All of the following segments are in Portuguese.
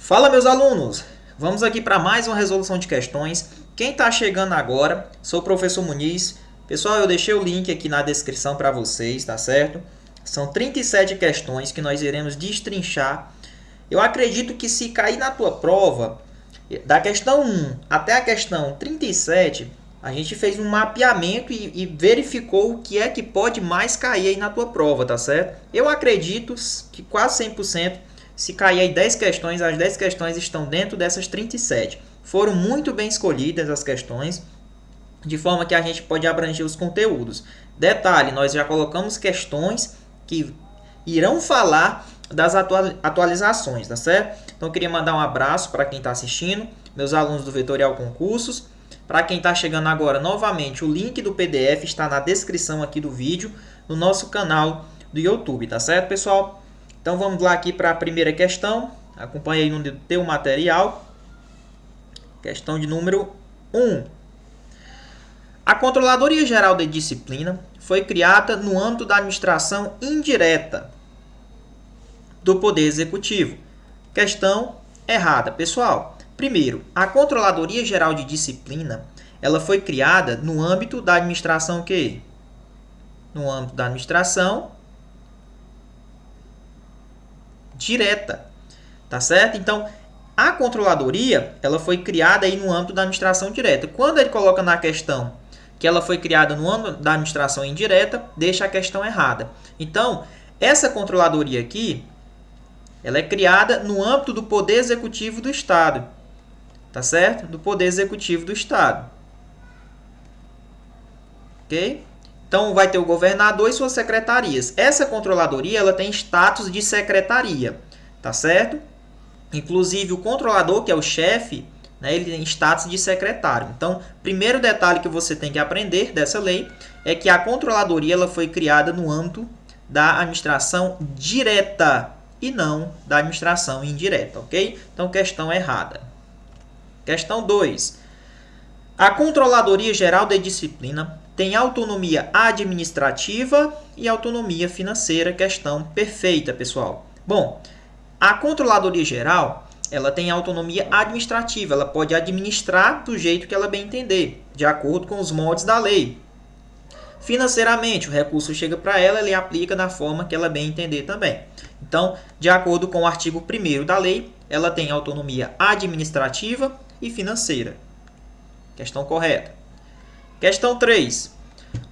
Fala, meus alunos! Vamos aqui para mais uma resolução de questões. Quem está chegando agora, sou o professor Muniz. Pessoal, eu deixei o link aqui na descrição para vocês, tá certo? São 37 questões que nós iremos destrinchar. Eu acredito que se cair na tua prova, da questão 1 até a questão 37, a gente fez um mapeamento e verificou o que é que pode mais cair aí na tua prova, tá certo? Eu acredito que quase 100%, se cair aí 10 questões, as 10 questões estão dentro dessas 37. Foram muito bem escolhidas as questões, de forma que a gente pode abranger os conteúdos. Detalhe, nós já colocamos questões que irão falar das atualizações, tá certo? Então eu queria mandar um abraço para quem está assistindo, meus alunos do Vetorial Concursos. Para quem está chegando agora, novamente, o link do PDF está na descrição aqui do vídeo, no nosso canal do YouTube, tá certo, pessoal? Então vamos lá aqui para a primeira questão. Acompanhe aí no teu material. Questão de número 1. A Controladoria Geral de Disciplina foi criada no âmbito da administração indireta do Poder Executivo. Questão errada. Pessoal, primeiro, a Controladoria Geral de Disciplina, ela foi criada no âmbito da administração o quê? No âmbito da administração direta, tá certo? Então, a controladoria, ela foi criada aí no âmbito da administração direta. Quando ele coloca na questão que ela foi criada no âmbito da administração indireta, deixa a questão errada. Então, essa controladoria aqui, ela é criada no âmbito do Poder Executivo do Estado, tá certo? Do Poder Executivo do Estado. Ok? Então, vai ter o governador e suas secretarias. Essa controladoria, ela tem status de secretaria, tá certo? Inclusive, o controlador, que é o chefe, né, ele tem status de secretário. Então, primeiro detalhe que você tem que aprender dessa lei é que a controladoria ela foi criada no âmbito da administração direta e não da administração indireta, ok? Então, questão errada. Questão 2. A Controladoria Geral de Disciplina tem autonomia administrativa e autonomia financeira. Questão perfeita, pessoal. Bom, a Controladoria Geral, ela tem autonomia administrativa. Ela pode administrar do jeito que ela bem entender, de acordo com os moldes da lei. Financeiramente, o recurso chega para ela, ele aplica da forma que ela bem entender também. Então, de acordo com o artigo 1º da lei, ela tem autonomia administrativa e financeira. Questão correta. Questão 3.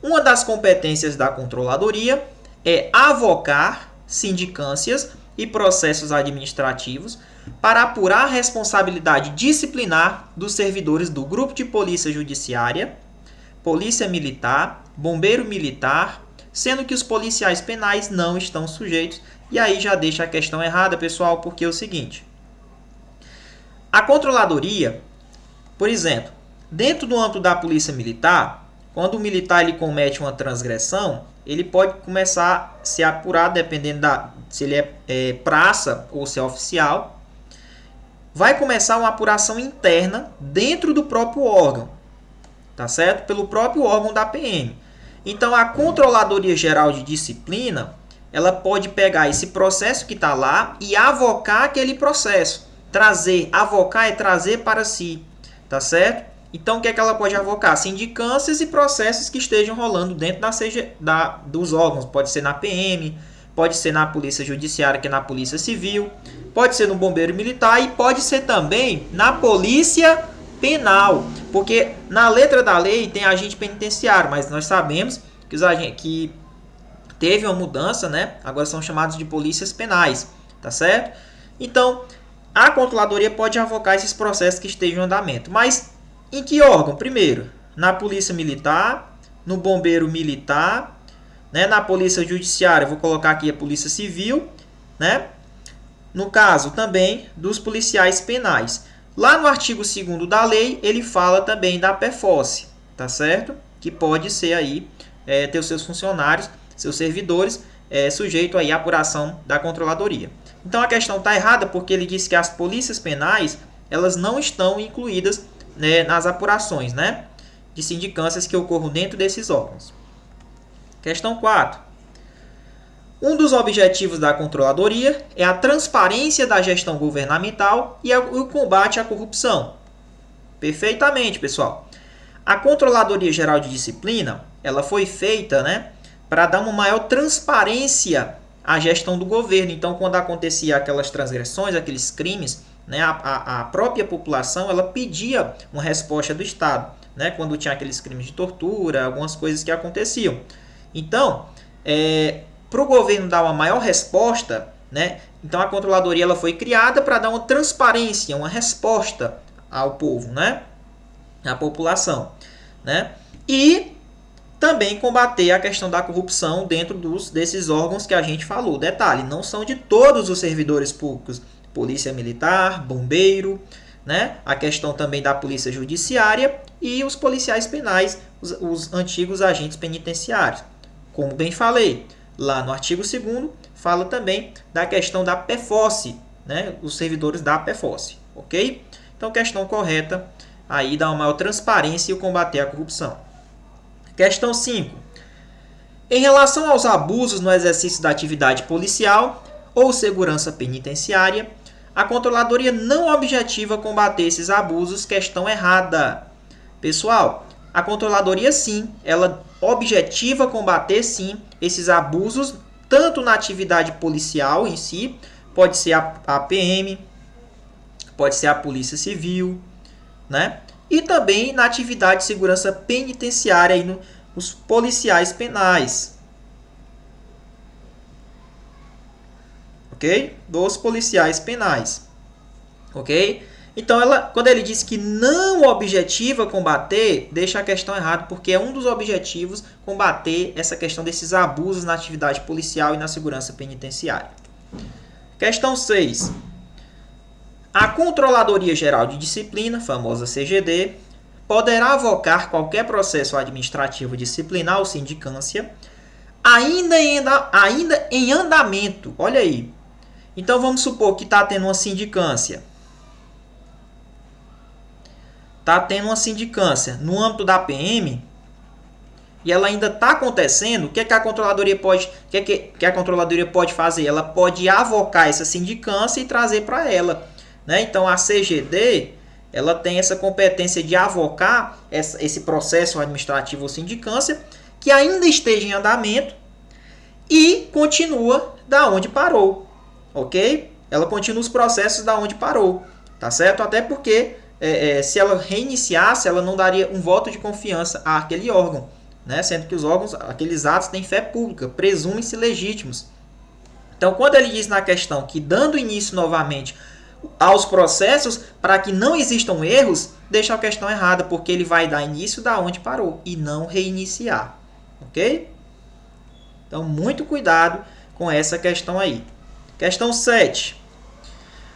Uma das competências da controladoria é avocar sindicâncias e processos administrativos para apurar a responsabilidade disciplinar dos servidores do Grupo de Polícia Judiciária, Polícia Militar, Bombeiro Militar, sendo que os policiais penais não estão sujeitos. E aí já deixa a questão errada, pessoal, porque é o seguinte. A controladoria, por exemplo, dentro do âmbito da Polícia Militar, quando o militar ele comete uma transgressão, ele pode começar a ser apurado, dependendo se ele é praça ou se é oficial. Vai começar uma apuração interna dentro do próprio órgão, tá certo? Pelo próprio órgão da PM. Então, a Controladoria Geral de Disciplina, ela pode pegar esse processo que está lá e avocar aquele processo. Avocar é trazer para si, tá certo? Então, o que é que ela pode avocar? Sindicâncias e processos que estejam rolando dentro dos órgãos. Pode ser na PM, pode ser na Polícia Judiciária, que é na Polícia Civil, pode ser no Bombeiro Militar e pode ser também na Polícia Penal. Porque na letra da lei tem agente penitenciário, mas nós sabemos que os agentes que teve uma mudança, né? Agora são chamados de polícias penais, tá certo? Então, a controladoria pode avocar esses processos que estejam em andamento. Mas em que órgão? Primeiro, na Polícia Militar, no Bombeiro Militar, né? Na Polícia Judiciária, vou colocar aqui a Polícia Civil, né? No caso também dos policiais penais. Lá no artigo 2º da lei, ele fala também da PEFOSSE, tá certo? Que pode ser aí, ter os seus funcionários, seus servidores, sujeito aí à apuração da controladoria. Então a questão está errada porque ele diz que as polícias penais, elas não estão incluídas, né, nas apurações, né, de sindicâncias que ocorram dentro desses órgãos. Questão 4. Um dos objetivos da controladoria é a transparência da gestão governamental e o combate à corrupção. Perfeitamente, pessoal. A Controladoria Geral de Disciplina, ela foi feita, né, para dar uma maior transparência à gestão do governo. Então, quando acontecia aquelas transgressões, aqueles crimes, né, a própria população ela pedia uma resposta do Estado, né, quando tinha aqueles crimes de tortura, algumas coisas que aconteciam. Então, para o governo dar uma maior resposta, né, então a Controladoria ela foi criada para dar uma transparência, uma resposta ao povo, né, à população, né, e também combater a questão da corrupção dentro desses órgãos que a gente falou. Detalhe, não são de todos os servidores públicos. Polícia Militar, Bombeiro, né? A questão também da Polícia Judiciária e os policiais penais, os antigos agentes penitenciários. Como bem falei, lá no artigo 2º, fala também da questão da PEFOSSE, né? Os servidores da PEFOSSE, ok? Então, questão correta, aí dá uma maior transparência e combater a corrupção. Questão 5. Em relação aos abusos no exercício da atividade policial ou segurança penitenciária, a Controladoria não objetiva combater esses abusos. Questão errada. Pessoal, a Controladoria sim, ela objetiva combater sim esses abusos, tanto na atividade policial em si, pode ser a PM, pode ser a Polícia Civil, né? E também na atividade de segurança penitenciária, aí nos policiais penais. Ok? Dos policiais penais. Ok? Então, quando ele diz que não objetiva combater, deixa a questão errada, porque é um dos objetivos combater essa questão desses abusos na atividade policial e na segurança penitenciária. Questão 6. A Controladoria Geral de Disciplina, famosa CGD, poderá avocar qualquer processo administrativo disciplinar ou sindicância ainda em andamento. Olha aí. Então, vamos supor que está tendo uma sindicância. Está tendo uma sindicância no âmbito da PM e ela ainda está acontecendo. O que a Controladoria pode fazer? Ela pode avocar essa sindicância e trazer para ela, né? Então, a CGD ela tem essa competência de avocar esse processo administrativo ou sindicância que ainda esteja em andamento e continua da onde parou, ok? Ela continua os processos da onde parou, tá certo? Até porque se ela reiniciasse, ela não daria um voto de confiança àquele órgão, né? Sendo que os órgãos, aqueles atos têm fé pública, presumem-se legítimos. Então, quando ele diz na questão que dando início novamente aos processos, para que não existam erros, deixa a questão errada, porque ele vai dar início da onde parou e não reiniciar, ok? Então, muito cuidado com essa questão aí. Questão 7.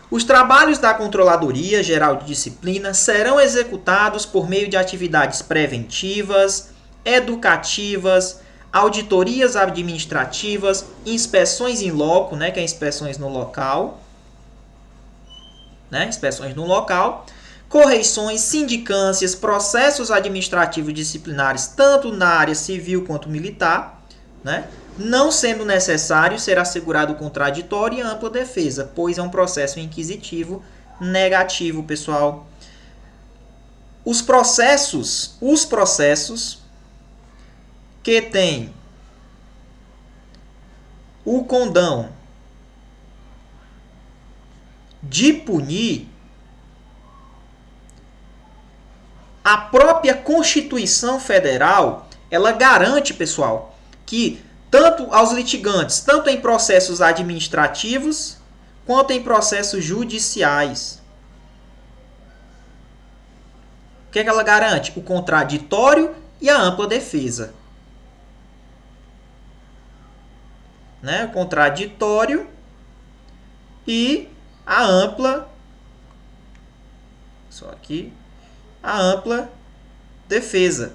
Os trabalhos da Controladoria Geral de Disciplina serão executados por meio de atividades preventivas, educativas, auditorias administrativas, inspeções in loco, né, que é inspeções no local, né, inspeções no local, correições, sindicâncias, processos administrativos disciplinares, tanto na área civil quanto militar, né? Não sendo necessário ser assegurado o contraditório e a ampla defesa, pois é um processo inquisitivo negativo, pessoal. Os processos que têm o condão de punir, a própria Constituição Federal, ela garante, pessoal, que tanto aos litigantes, tanto em processos administrativos, quanto em processos judiciais. O que ela garante? O contraditório e a ampla defesa. Né? O contraditório e a ampla... Só aqui. A ampla defesa.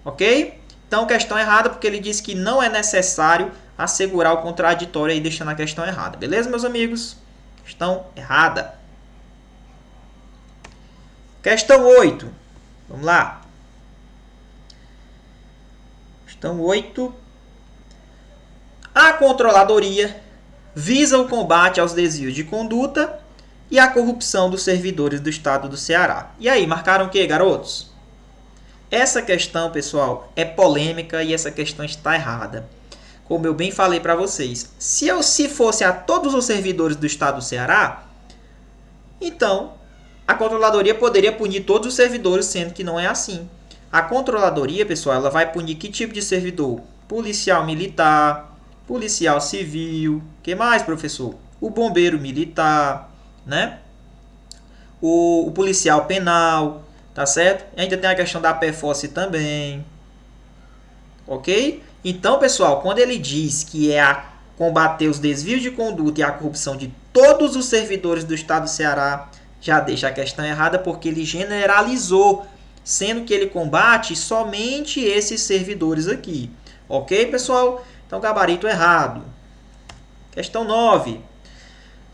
Ok? Então, questão errada, porque ele diz que não é necessário assegurar o contraditório aí, deixando a questão errada. Beleza, meus amigos? Questão errada. Questão 8. Vamos lá. Questão 8. A controladoria visa o combate aos desvios de conduta e a corrupção dos servidores do Estado do Ceará. E aí, marcaram o que, garotos? Essa questão, pessoal, é polêmica e essa questão está errada. Como eu bem falei para vocês, se fosse a todos os servidores do Estado do Ceará, então a controladoria poderia punir todos os servidores, sendo que não é assim. A controladoria, pessoal, ela vai punir que tipo de servidor? Policial militar, policial civil, que mais, professor? O bombeiro militar, né? O policial penal, tá certo? E ainda tem a questão da PFOS também, ok? Então, pessoal, quando ele diz que é a combater os desvios de conduta e a corrupção de todos os servidores do Estado do Ceará, já deixa a questão errada porque ele generalizou, sendo que ele combate somente esses servidores aqui. Ok, pessoal? Então, gabarito errado. Questão 9.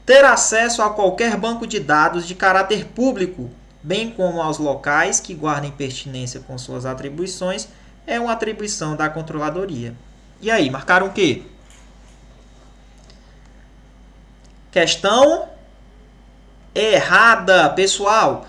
Ter acesso a qualquer banco de dados de caráter público, bem como aos locais que guardem pertinência com suas atribuições, é uma atribuição da controladoria. E aí, marcaram o quê? Questão errada, pessoal.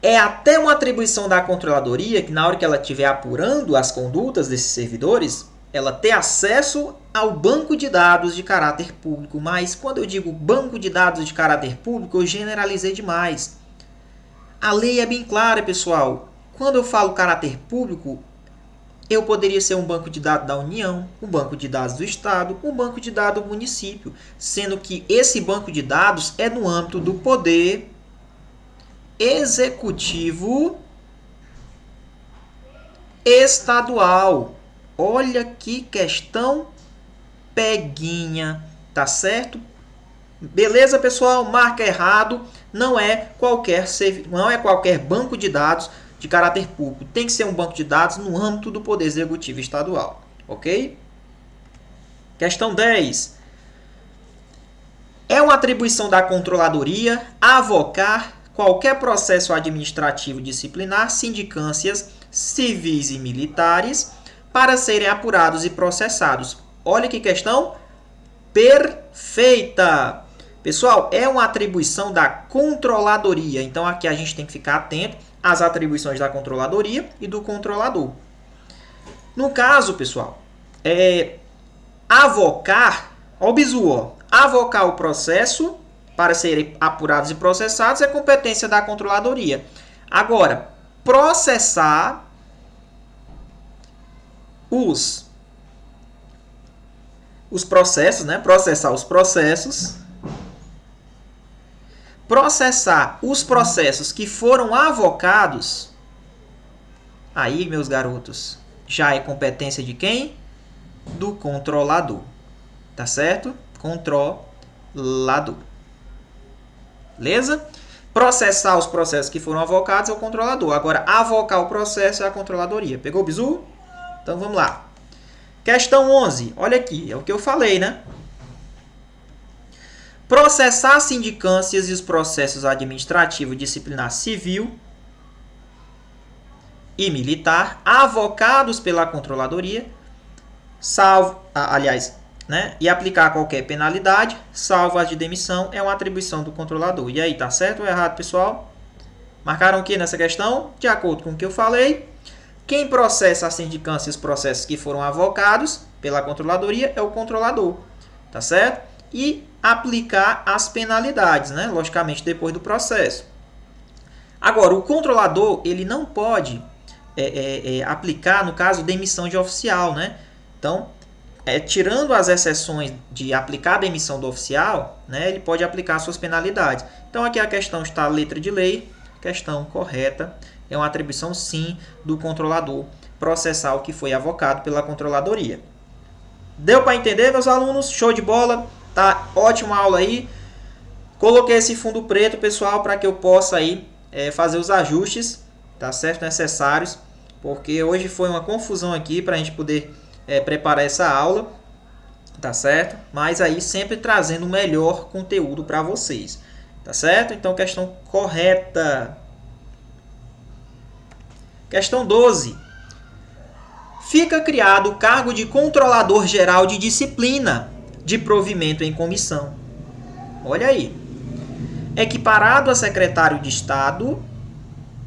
É até uma atribuição da controladoria que na hora que ela estiver apurando as condutas desses servidores, ela ter acesso ao banco de dados de caráter público. Mas quando eu digo banco de dados de caráter público, eu generalizei demais. A lei é bem clara, pessoal. Quando eu falo caráter público, eu poderia ser um banco de dados da União, um banco de dados do Estado, um banco de dados do município, sendo que esse banco de dados é no âmbito do poder executivo estadual. Olha que questão peguinha, tá certo? Beleza, pessoal? Marca errado. Não é qualquer banco de dados de caráter público. Tem que ser um banco de dados no âmbito do Poder Executivo Estadual. Ok? Questão 10. É uma atribuição da controladoria avocar qualquer processo administrativo disciplinar, sindicâncias civis e militares, para serem apurados e processados. Olha que questão perfeita! Pessoal, é uma atribuição da controladoria. Então, aqui a gente tem que ficar atento às atribuições da controladoria e do controlador. No caso, pessoal, avocar, ó o bizu, ó, avocar o processo para serem apurados e processados é competência da controladoria. Agora, processar os processos, né? Processar os processos. Processar os processos que foram avocados, aí, meus garotos, já é competência de quem? Do controlador. Tá certo? Controlador. Beleza? Processar os processos que foram avocados é o controlador. Agora, avocar o processo é a controladoria. Pegou o bizu? Então, vamos lá. Questão 11. Olha aqui, é o que eu falei, né? Processar sindicâncias e os processos administrativo, disciplinar civil e militar avocados pela controladoria, e aplicar qualquer penalidade, salvo as de demissão, é uma atribuição do controlador. E aí, tá certo ou errado, pessoal? Marcaram o que nessa questão? De acordo com o que eu falei, quem processa a sindicância e os processos que foram avocados pela controladoria é o controlador, tá certo? E aplicar as penalidades, né? Logicamente, depois do processo. Agora, o controlador, ele não pode aplicar, no caso, demissão de oficial, né? Então, tirando as exceções de aplicar a demissão do oficial, né, ele pode aplicar suas penalidades. Então, aqui a questão está a letra de lei, questão correta, é uma atribuição, sim, do controlador processar o que foi avocado pela controladoria. Deu para entender, meus alunos? Show de bola! Tá ótima aula aí. Coloquei esse fundo preto, pessoal, para que eu possa aí fazer os ajustes, tá certo, necessários, porque hoje foi uma confusão aqui para a gente poder preparar essa aula, tá certo? Mas aí sempre trazendo o melhor conteúdo para vocês, tá certo? Então, questão correta. Questão 12. fica criado o cargo de Controlador Geral de Disciplina de Provimento em Comissão. Olha aí. Equiparado a secretário de Estado,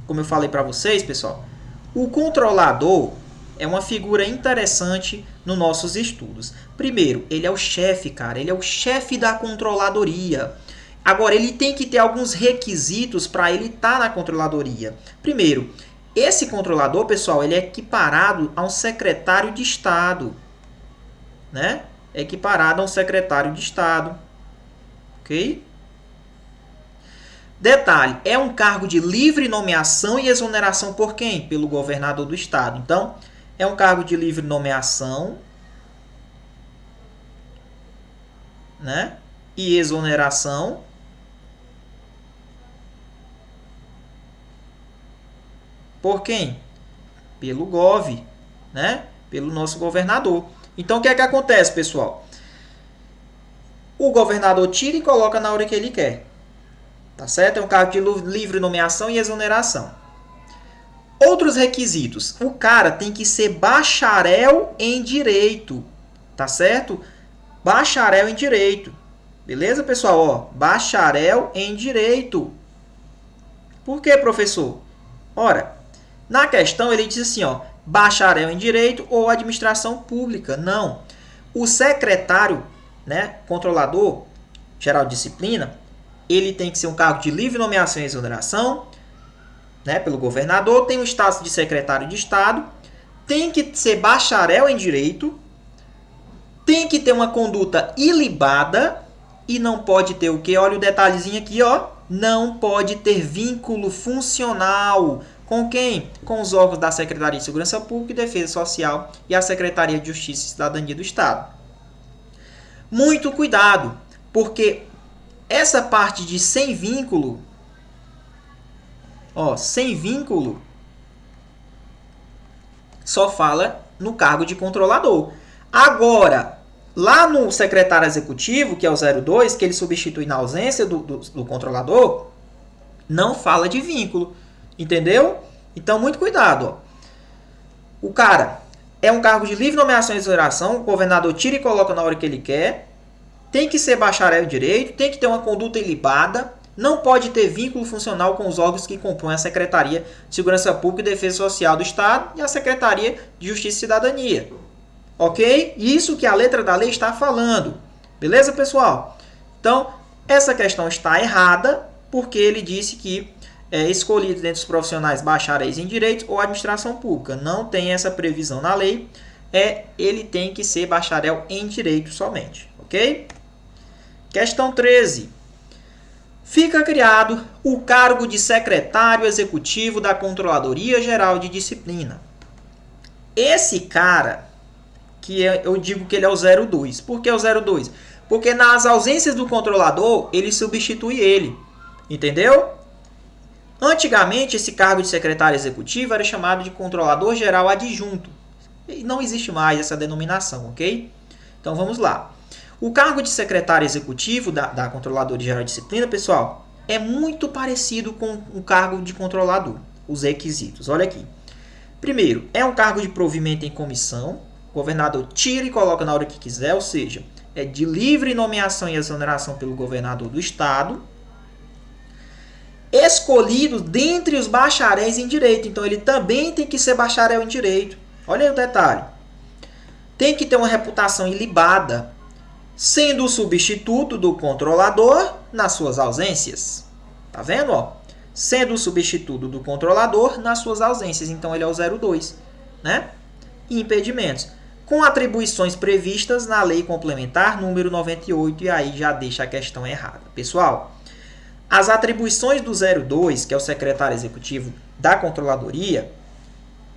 como eu falei para vocês, pessoal, o controlador é uma figura interessante nos nossos estudos. Primeiro, ele é o chefe, cara. Ele é o chefe da controladoria. Agora, ele tem que ter alguns requisitos para ele estar na controladoria. Primeiro, esse controlador, pessoal, ele é equiparado a um secretário de Estado. Né? É equiparado a um secretário de Estado. Ok? Detalhe, é um cargo de livre nomeação e exoneração por quem? Pelo governador do Estado. Então, é um cargo de livre nomeação, né? E exoneração por quem? Pelo GOV, né? Pelo nosso governador. Então, o que é que acontece, pessoal? O governador tira e coloca na hora que ele quer. Tá certo? É um cargo de livre nomeação e exoneração. Outros requisitos. O cara tem que ser bacharel em direito. Tá certo? Bacharel em direito. Beleza, pessoal? Ó, bacharel em direito. Por que, professor? Ora, na questão ele diz assim, ó, bacharel em direito ou administração pública. Não. O secretário, né, controlador geral de disciplina, ele tem que ser um cargo de livre nomeação e exoneração, né, pelo governador, tem o status de secretário de Estado, tem que ser bacharel em direito, tem que ter uma conduta ilibada e não pode ter o quê? Olha o detalhezinho aqui, ó. Não pode ter vínculo funcional. Com quem? Com os órgãos da Secretaria de Segurança Pública e Defesa Social e a Secretaria de Justiça e Cidadania do Estado. Muito cuidado, porque essa parte de sem vínculo, ó, sem vínculo, só fala no cargo de controlador. Agora, lá no secretário executivo, que é o 02, que ele substitui na ausência do controlador, não fala de vínculo. Entendeu? Então, muito cuidado. Ó. O cara é um cargo de livre nomeação e exoneração, o governador tira e coloca na hora que ele quer, tem que ser bacharel em direito, tem que ter uma conduta ilibada, não pode ter vínculo funcional com os órgãos que compõem a Secretaria de Segurança Pública e Defesa Social do Estado e a Secretaria de Justiça e Cidadania. Ok? Isso que a letra da lei está falando. Beleza, pessoal? Então, essa questão está errada porque ele disse que é escolhido dentre os profissionais bacharéis em direito ou administração pública. Não tem essa previsão na lei. Ele tem que ser bacharel em direito somente. Ok? Questão 13. Fica criado o cargo de secretário executivo da Controladoria Geral de Disciplina. Esse cara, eu digo que ele é o 02. Por que o 02? Porque nas ausências do controlador, ele substitui ele. Entendeu? Antigamente, esse cargo de secretário executivo era chamado de controlador geral adjunto. E não existe mais essa denominação, ok? Então, vamos lá. O cargo de secretário executivo da Controladoria Geral de Disciplina, pessoal, é muito parecido com o cargo de controlador. Os requisitos, olha aqui. Primeiro, é um cargo de provimento em comissão. O governador tira e coloca na hora que quiser, ou seja, é de livre nomeação e exoneração pelo governador do Estado. Escolhido dentre os bacharéis em direito. Então, ele também tem que ser bacharel em direito. Olha aí o detalhe. Tem que ter uma reputação ilibada, sendo o substituto do controlador nas suas ausências. Tá vendo? Ó? Sendo o substituto do controlador nas suas ausências. Então, ele é o 02. Né? E impedimentos. Com atribuições previstas na Lei Complementar número 98. E aí já deixa a questão errada. Pessoal, as atribuições do 02, que é o secretário executivo da Controladoria,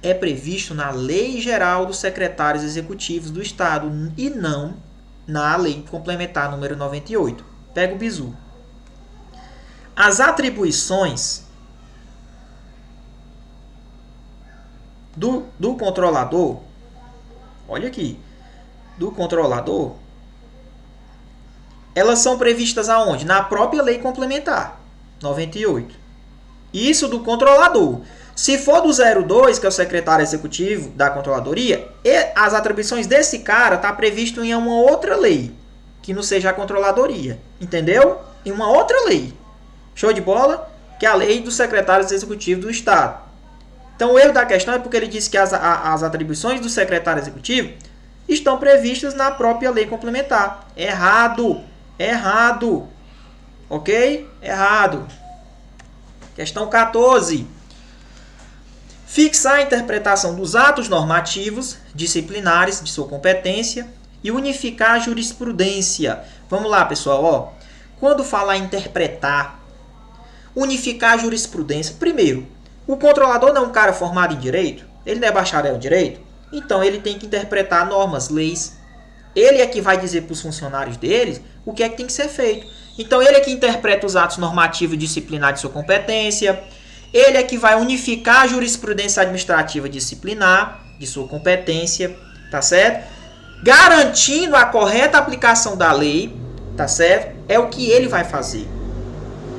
é previsto na Lei Geral dos Secretários Executivos do Estado e não na Lei Complementar número 98. Pega o bizu. As atribuições do controlador, olha aqui, do controlador, elas são previstas aonde? Na própria Lei Complementar 98. Isso do controlador. Se for do 02, que é o secretário executivo da controladoria, as atribuições desse cara tá previsto em uma outra lei, que não seja a controladoria, entendeu? Em uma outra lei. Show de bola? Que é a lei dos secretários executivos do Estado. Então, o erro da questão é porque ele disse que as atribuições do secretário executivo estão previstas na própria lei complementar. Errado. Errado. Ok? Errado. Questão 14. Fixar a interpretação dos atos normativos disciplinares de sua competência e unificar a jurisprudência. Vamos lá, pessoal. Ó. Quando falar em interpretar, unificar a jurisprudência, primeiro, o controlador não é um cara formado em direito? Ele não é bacharel em direito? Então, ele tem que interpretar normas, leis. Ele é que vai dizer para os funcionários deles o que é que tem que ser feito. Então, ele é que interpreta os atos normativos e disciplinares de sua competência. Ele é que vai unificar a jurisprudência administrativa disciplinar de sua competência, tá certo? Garantindo a correta aplicação da lei, tá certo? É o que ele vai fazer.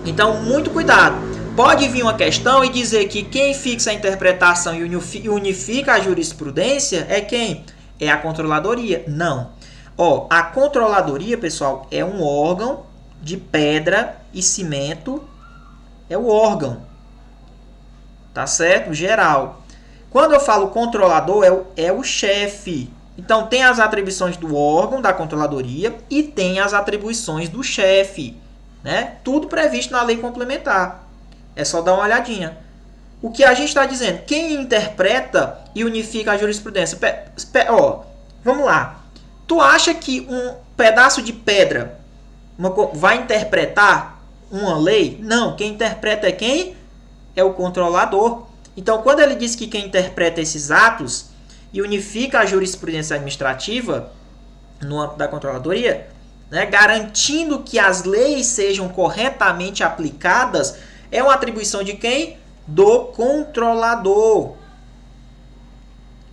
Então, muito cuidado. Pode vir uma questão e dizer que quem fixa a interpretação e unifica a jurisprudência é quem? É a controladoria. Não. Ó, a controladoria, pessoal, é um órgão de pedra e cimento. É o órgão. Tá certo? Geral. Quando eu falo controlador, é o chefe. Então, tem as atribuições do órgão da controladoria e tem as atribuições do chefe. Né? Tudo previsto na lei complementar. É só dar uma olhadinha. O que a gente está dizendo? Quem interpreta e unifica a jurisprudência? Vamos lá. Tu acha que um pedaço de pedra vai interpretar uma lei? Não. Quem interpreta é quem? É o controlador. Então, quando ele diz que quem interpreta esses atos e unifica a jurisprudência administrativa no âmbito da controladoria, né, garantindo que as leis sejam corretamente aplicadas, é uma atribuição de quem? Do controlador,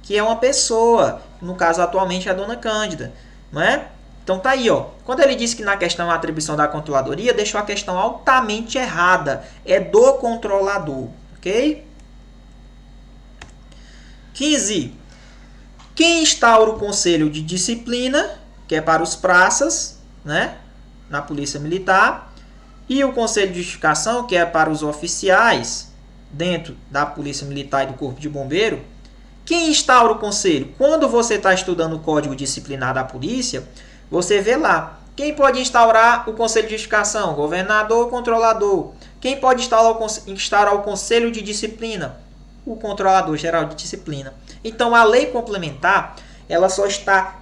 que é uma pessoa, no caso atualmente é a dona Cândida, não é? Então tá aí, ó. Quando ele diz que na questão é a atribuição da controladoria, deixou a questão altamente errada, é do controlador, ok? 15. Quem instaura o conselho de disciplina, que é para os praças, né, na Polícia Militar, e o Conselho de Justificação, que é para os oficiais dentro da Polícia Militar e do Corpo de Bombeiro. Quem instaura o conselho? Quando você está estudando o Código Disciplinar da Polícia, você vê lá. Quem pode instaurar o Conselho de Justificação? Governador ou controlador. Quem pode instaurar o Conselho de Disciplina? O Controlador Geral de Disciplina. Então, a lei complementar, ela só está...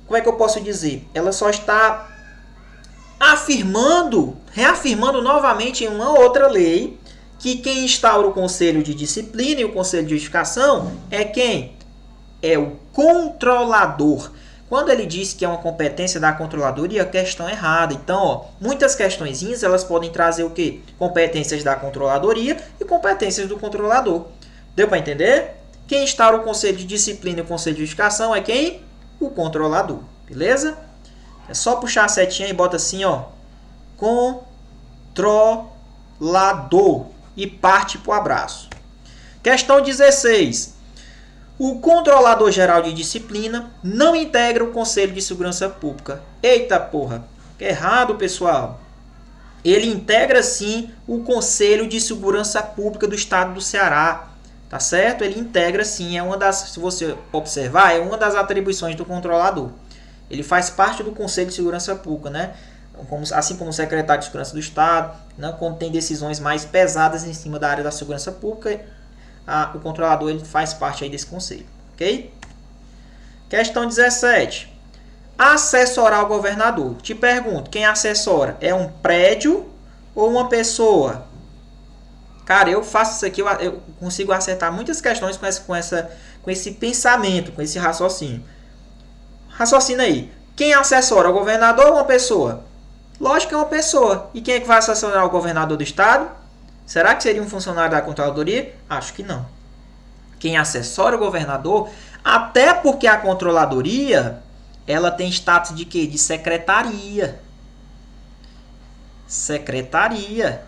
Como é que eu posso dizer? Ela só está reafirmando novamente em uma outra lei que quem instaura o Conselho de Disciplina e o Conselho de Justificação é quem? É o controlador. Quando ele diz que é uma competência da controladoria, a questão é errada. Então, ó, muitas questõezinhas elas podem trazer o quê? Competências da controladoria e competências do controlador. Deu para entender? Quem instaura o Conselho de Disciplina e o Conselho de Justificação é quem? O controlador. Beleza? É só puxar a setinha e bota assim, ó, controlador e parte para o abraço. Questão 16. O controlador geral de disciplina não integra o Conselho de Segurança Pública. Eita porra, errado, pessoal. Ele integra sim o Conselho de Segurança Pública do Estado do Ceará. Tá certo? Ele integra sim, é uma das, se você observar, é uma das atribuições do controlador. Ele faz parte do Conselho de Segurança Pública, né? Assim como o secretário de Segurança do Estado, né? Quando tem decisões mais pesadas em cima da área da segurança pública, o controlador ele faz parte aí desse conselho, ok? Questão 17. Assessorar o governador. Te pergunto, quem assessora? É um prédio ou uma pessoa? Cara, eu faço isso aqui, eu consigo acertar muitas questões com esse pensamento, com esse raciocínio. Raciocina aí. Quem assessora? O governador ou uma pessoa? Lógico que é uma pessoa. E quem é que vai assessorar o governador do estado? Será que seria um funcionário da controladoria? Acho que não. Quem assessora o governador, até porque a controladoria, ela tem status de quê? De secretaria. Secretaria,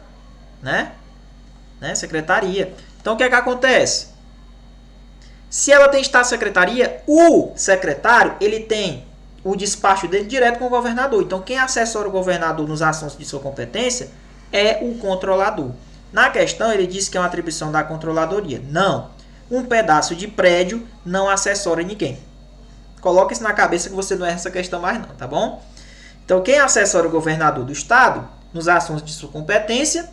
né? Secretaria. Então, o que é que acontece? Se ela tem estado de secretaria, o secretário ele tem o despacho dele direto com o governador. Então, quem assessora o governador nos assuntos de sua competência é o controlador. Na questão, ele diz que é uma atribuição da controladoria. Não. Um pedaço de prédio não assessora ninguém. Coloque isso na cabeça que você não erra essa questão mais não, tá bom? Então, quem assessora o governador do estado nos assuntos de sua competência,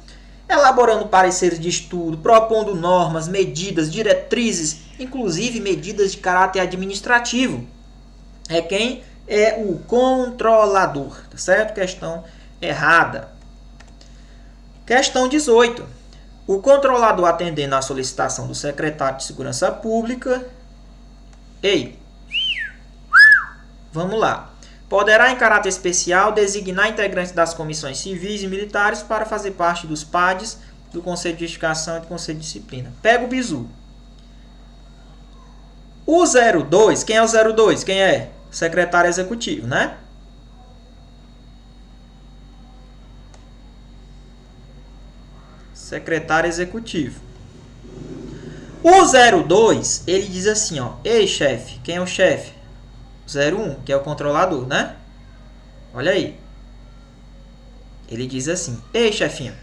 elaborando pareceres de estudo, propondo normas, medidas, diretrizes, inclusive medidas de caráter administrativo. É quem é o controlador, tá certo? Questão errada. Questão 18. O controlador atendendo à solicitação do secretário de Segurança Pública. Vamos lá. Poderá, em caráter especial, designar integrantes das comissões civis e militares para fazer parte dos PADs, do Conselho de Edificação e do Conselho de Disciplina. Pega o bizu. O 02, quem é o 02? Quem é? Secretário Executivo, né? Secretário Executivo. O 02, ele diz assim, ó. Ei, chefe. Quem é o chefe? 01, que é o controlador, né? Olha aí. Ele diz assim: ei, chefinho,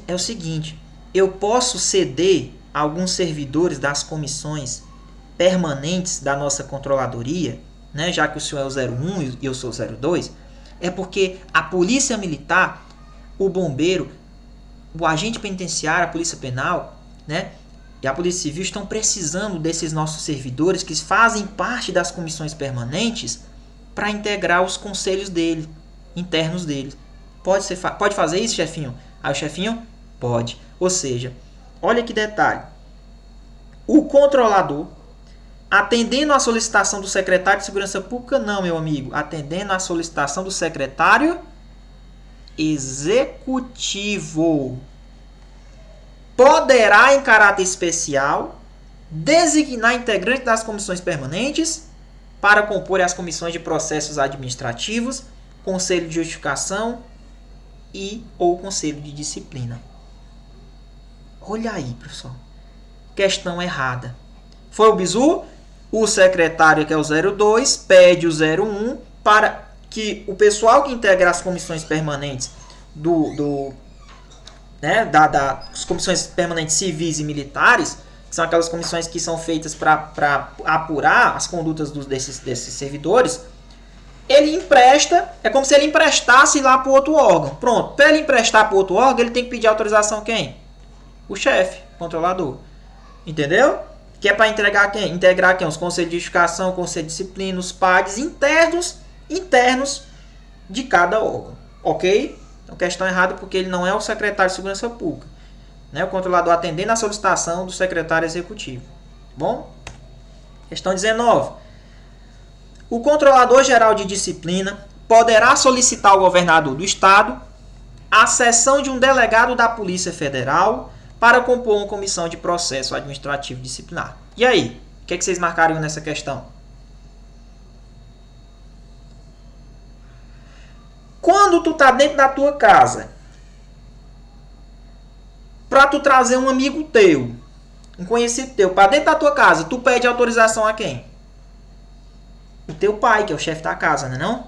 é o seguinte, eu posso ceder a alguns servidores das comissões permanentes da nossa controladoria, né? Já que o senhor é o 01 e eu sou o 02, é porque a polícia militar, o bombeiro, o agente penitenciário, a polícia penal, né? E a Polícia Civil estão precisando desses nossos servidores que fazem parte das comissões permanentes para integrar os conselhos dele, internos dele. Pode fazer isso, chefinho? Aí o chefinho pode. Ou seja, olha que detalhe. O controlador, atendendo à solicitação do secretário de Segurança Pública, não, meu amigo. Atendendo à solicitação do secretário executivo, poderá, em caráter especial, designar integrantes das comissões permanentes para compor as comissões de processos administrativos, conselho de justificação e ou conselho de disciplina. Olha aí, professor. Questão errada. Foi o bizu? O secretário, que é o 02, pede o 01 para que o pessoal que integra as comissões permanentes das comissões permanentes civis e militares, que são aquelas comissões que são feitas para apurar as condutas desses servidores, ele empresta, é como se ele emprestasse lá para o outro órgão. Pronto, para ele emprestar para o outro órgão, ele tem que pedir autorização a quem? O chefe, o controlador. Entendeu? Que é para integrar quem? Os conselhos de edificação, o conselho de disciplina, os PADs internos de cada órgão. Ok? Então, questão errada porque ele não é o secretário de Segurança Pública. Né? O controlador atendendo a solicitação do secretário executivo. Bom? Questão 19. O controlador geral de disciplina poderá solicitar ao governador do estado a cessão de um delegado da Polícia Federal para compor uma comissão de processo administrativo disciplinar. E aí? O que é que vocês marcariam nessa questão? Quando tu tá dentro da tua casa, para tu trazer um amigo teu, um conhecido teu, para dentro da tua casa, tu pede autorização a quem? O teu pai, que é o chefe da casa, né não?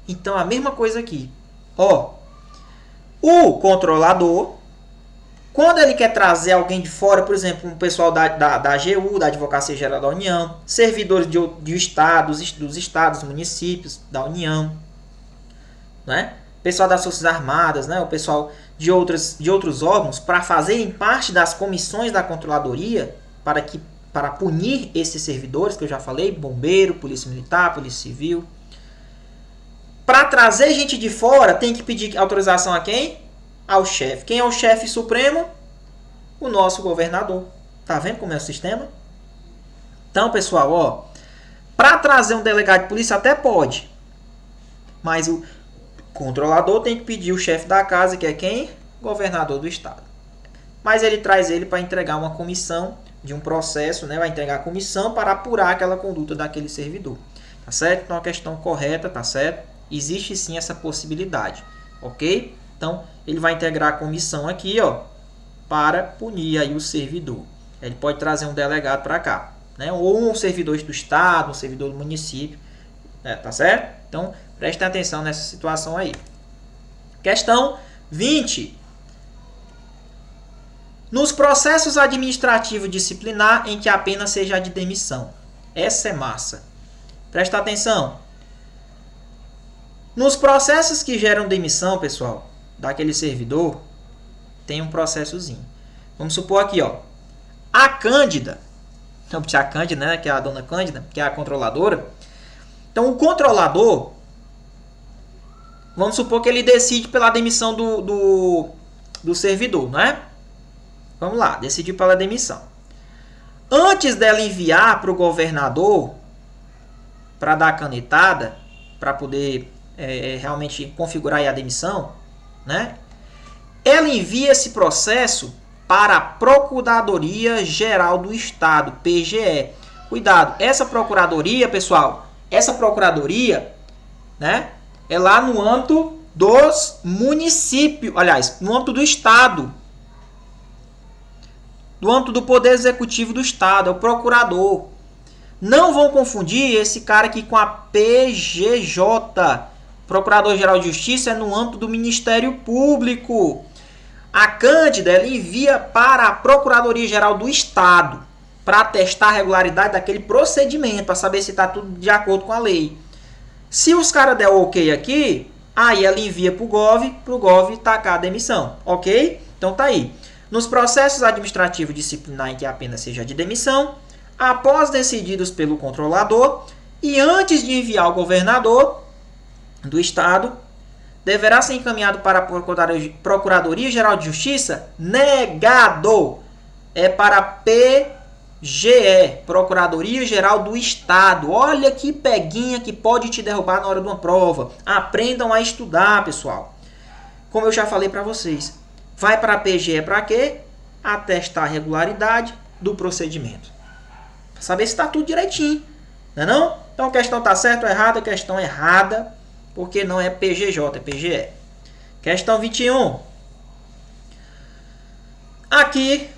Então, a mesma coisa aqui. Ó, o controlador, quando ele quer trazer alguém de fora, por exemplo, um pessoal da AGU, da Advocacia Geral da União, servidores de estados, dos estados, municípios da União, né? Pessoal das Forças Armadas, né? O pessoal de outros órgãos, para fazerem parte das comissões da controladoria, para punir esses servidores, que eu já falei, bombeiro, polícia militar, polícia civil. Para trazer gente de fora, tem que pedir autorização a quem? Ao chefe. Quem é o chefe supremo? O nosso governador. Tá vendo como é o sistema? Então, pessoal, ó, para trazer um delegado de polícia até pode, mas o controlador tem que pedir o chefe da casa, que é quem? Governador do estado. Mas ele traz ele para entregar uma comissão de um processo, né? Vai entregar a comissão para apurar aquela conduta daquele servidor. Tá certo? Então, a questão correta, tá certo? Existe sim essa possibilidade, ok? Então, ele vai integrar a comissão aqui, ó, para punir aí o servidor. Ele pode trazer um delegado para cá, né? Ou um servidor do estado, um servidor do município, tá certo? Então, prestem atenção nessa situação aí. Questão 20. Nos processos administrativos disciplinar em que a pena seja a de demissão. Essa é massa. Presta atenção. Nos processos que geram demissão, pessoal, daquele servidor, tem um processozinho. Vamos supor aqui, ó. A Cândida, a Cândida, né, que é a dona Cândida, que é a controladora. Então, o controlador, vamos supor que ele decide pela demissão do servidor, não é? Vamos lá, decidiu pela demissão. Antes dela enviar para o governador, para dar a canetada, para poder realmente configurar aí a demissão, né? Ela envia esse processo para a Procuradoria Geral do Estado, PGE. Cuidado, essa procuradoria, pessoal, essa procuradoria, né, é lá no âmbito dos municípios, aliás, no âmbito do Estado, no âmbito do Poder Executivo do Estado, é o procurador. Não vão confundir esse cara aqui com a PGJ. Procurador-Geral de Justiça é no âmbito do Ministério Público. A Cândida, ela envia para a Procuradoria-Geral do Estado para testar a regularidade daquele procedimento, para saber se está tudo de acordo com a lei. Se os caras der ok aqui, aí ela envia para o Gov tacar a demissão, ok? Então tá aí. Nos processos administrativos disciplinares em que a pena seja de demissão, após decididos pelo controlador e antes de enviar ao governador do Estado, deverá ser encaminhado para a Procuradoria-Geral de Justiça? Negado! É para a PGE, Procuradoria-Geral do Estado. Olha que peguinha que pode te derrubar na hora de uma prova. Aprendam a estudar, pessoal. Como eu já falei para vocês. Vai para a PGE para quê? Atestar a regularidade do procedimento. Para saber se está tudo direitinho. Não é não? Então a questão está certa ou errada? A questão é errada. Porque não é PGJ, é PGE. Questão 21. Aqui,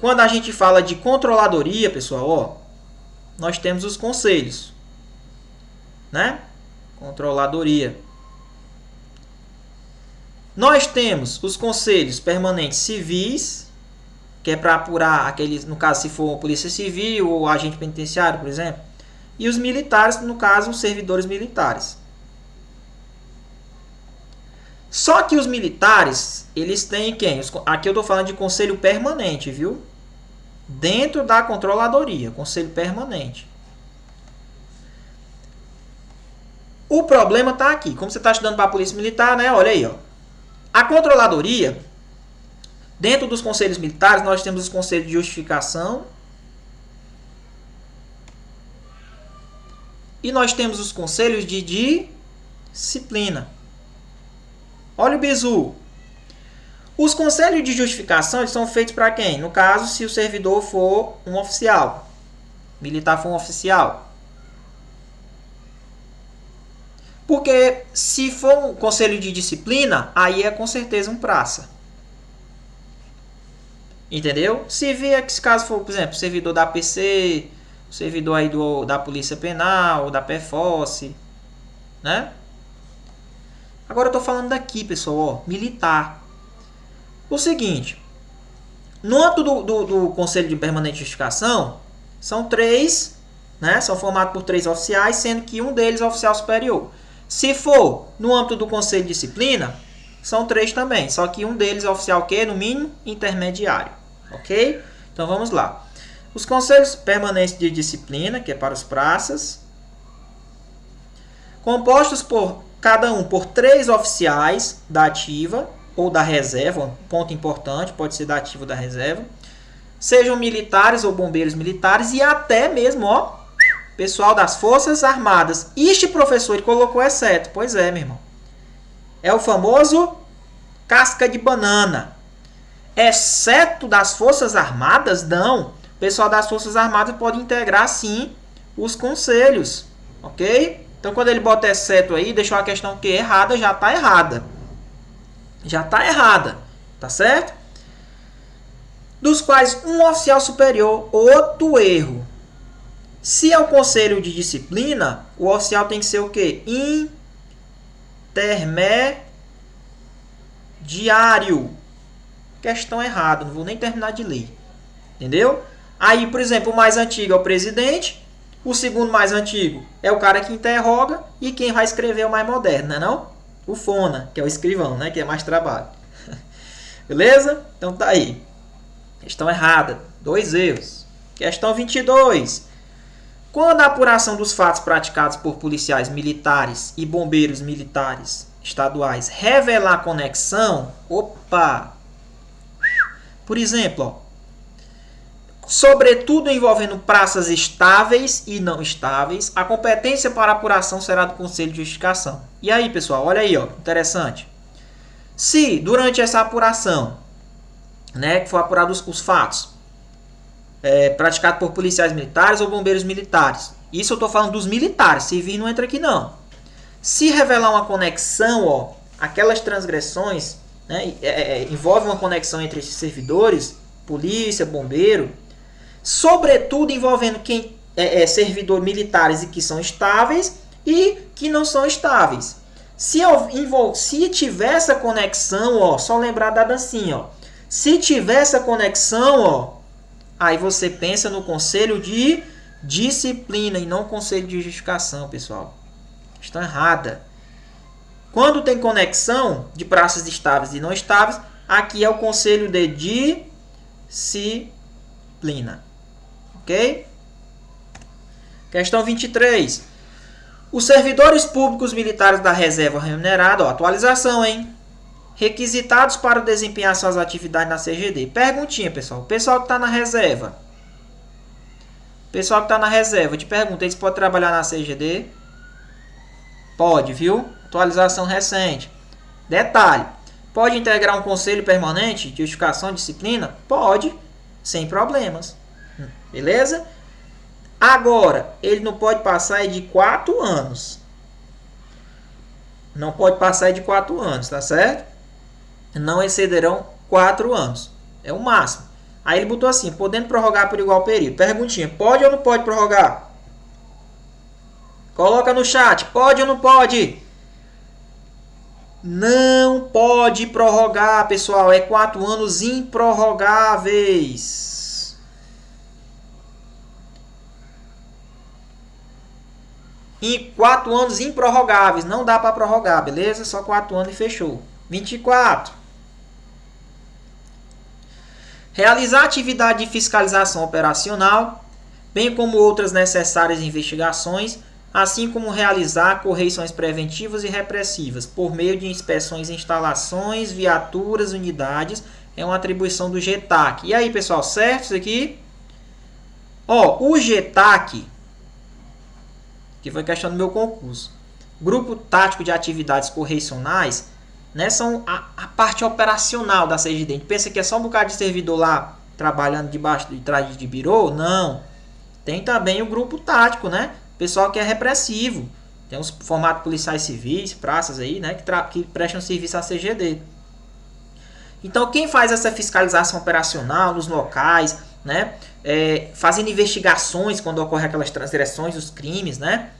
quando a gente fala de controladoria, pessoal, ó, nós temos os conselhos, né? Controladoria. Nós temos os conselhos permanentes civis, que é para apurar aqueles, no caso, se for polícia civil ou agente penitenciário, por exemplo, e os militares, no caso, os servidores militares. Só que os militares, eles têm quem? Aqui eu estou falando de conselho permanente, viu? Dentro da controladoria, conselho permanente. O problema está aqui. Como você está estudando para a polícia militar, né? Olha aí, ó. A controladoria, dentro dos conselhos militares, nós temos os conselhos de justificação. E nós temos os conselhos de disciplina. Olha o bizu. Os conselhos de justificação eles são feitos para quem? No caso, se o servidor for um oficial. Militar for um oficial. Porque se for um conselho de disciplina, aí é com certeza um praça. Entendeu? Se vier que esse caso for, por exemplo, servidor da PC, servidor aí da Polícia Penal, da PFOS, né? Agora eu estou falando daqui, pessoal, ó, militar. O seguinte, no âmbito do Conselho de Permanente Justificação, são 3, né? São formados por 3 oficiais, sendo que um deles é oficial superior. Se for no âmbito do Conselho de Disciplina, são 3 também, só que um deles é oficial o quê? No mínimo, intermediário. Ok? Então vamos lá. Os Conselhos Permanentes de Disciplina, que é para os praças, compostos por cada um por 3 oficiais da ativa ou da reserva, ponto importante, pode ser da ativa ou da reserva, sejam militares ou bombeiros militares e até mesmo, ó, pessoal das Forças Armadas. Este professor ele colocou exceto. Pois é, meu irmão. É o famoso casca de banana. Exceto das Forças Armadas, não. O pessoal das Forças Armadas pode integrar, sim, os conselhos. Ok? Então, quando ele bota exceto aí, deixou a questão que é errada, já está errada. Já está errada. Tá certo? dos quais um oficial superior, outro erro. Se é o conselho de disciplina, o oficial tem que ser o quê? Intermediário. Questão errada, não vou nem terminar de ler. Entendeu? Aí, por exemplo, o mais antigo é o presidente, o segundo mais antigo é o cara que interroga e quem vai escrever é o mais moderno, não é não? O fona, que é o escrivão, né? Que é mais trabalho. Beleza? Então tá aí. Questão errada. 2 erros. Questão 22. Quando a apuração dos fatos praticados por policiais militares e bombeiros militares estaduais revelar conexão, por exemplo, sobretudo envolvendo praças estáveis e não estáveis, a competência para apuração será do Conselho de Justificação. E aí, pessoal, olha aí, interessante. Se durante essa apuração, né, que for apurados os fatos, praticado por policiais militares ou bombeiros militares. Isso eu estou falando dos militares, civil não entra aqui não. Se revelar uma conexão, aquelas transgressões, né, envolve uma conexão entre esses servidores, polícia, bombeiro, sobretudo envolvendo quem servidor militares e que são estáveis e que não são estáveis. Se tiver essa conexão, só lembrar da dancinha, se tiver essa conexão, aí você pensa no conselho de disciplina e não conselho de justificação, pessoal. Questão errada. Quando tem conexão de praças estáveis e não estáveis, aqui é o conselho de disciplina. Ok? Questão 23. Os servidores públicos militares da reserva remunerada, atualização, hein? Requisitados para desempenhar suas atividades na CGD. Perguntinha, pessoal. O pessoal que está na reserva. Te pergunta, eles podem trabalhar na CGD? Pode, viu? Atualização recente. Detalhe. Pode integrar um conselho permanente de justificação de disciplina? Pode, sem problemas. Beleza? Agora, ele não pode passar de 4 anos. Não pode passar de 4 anos, tá certo? Não excederão 4 anos. É o máximo. Aí ele botou assim, podendo prorrogar por igual período. Perguntinha, pode ou não pode prorrogar? Coloca no chat, pode ou não pode? Não pode prorrogar, pessoal. É 4 anos improrrogáveis. E 4 anos improrrogáveis. Não dá para prorrogar, beleza? Só 4 anos e fechou. 24. Realizar atividade de fiscalização operacional, bem como outras necessárias investigações, assim como realizar correições preventivas e repressivas, por meio de inspeções em instalações, viaturas, unidades, é uma atribuição do GETAC. E aí, pessoal, certo isso aqui? O GETAC, que foi questão do meu concurso, Grupo Tático de Atividades Correicionais, né, são a parte operacional da CGD. A gente pensa que é só um bocado de servidor lá trabalhando de trás de birô. Não. Tem também o grupo tático, né? Pessoal que é repressivo. Tem os formatos policiais civis, praças aí, né? Que prestam serviço à CGD. Então, quem faz essa fiscalização operacional nos locais, né? Fazendo investigações quando ocorrem aquelas transgressões, os crimes, né?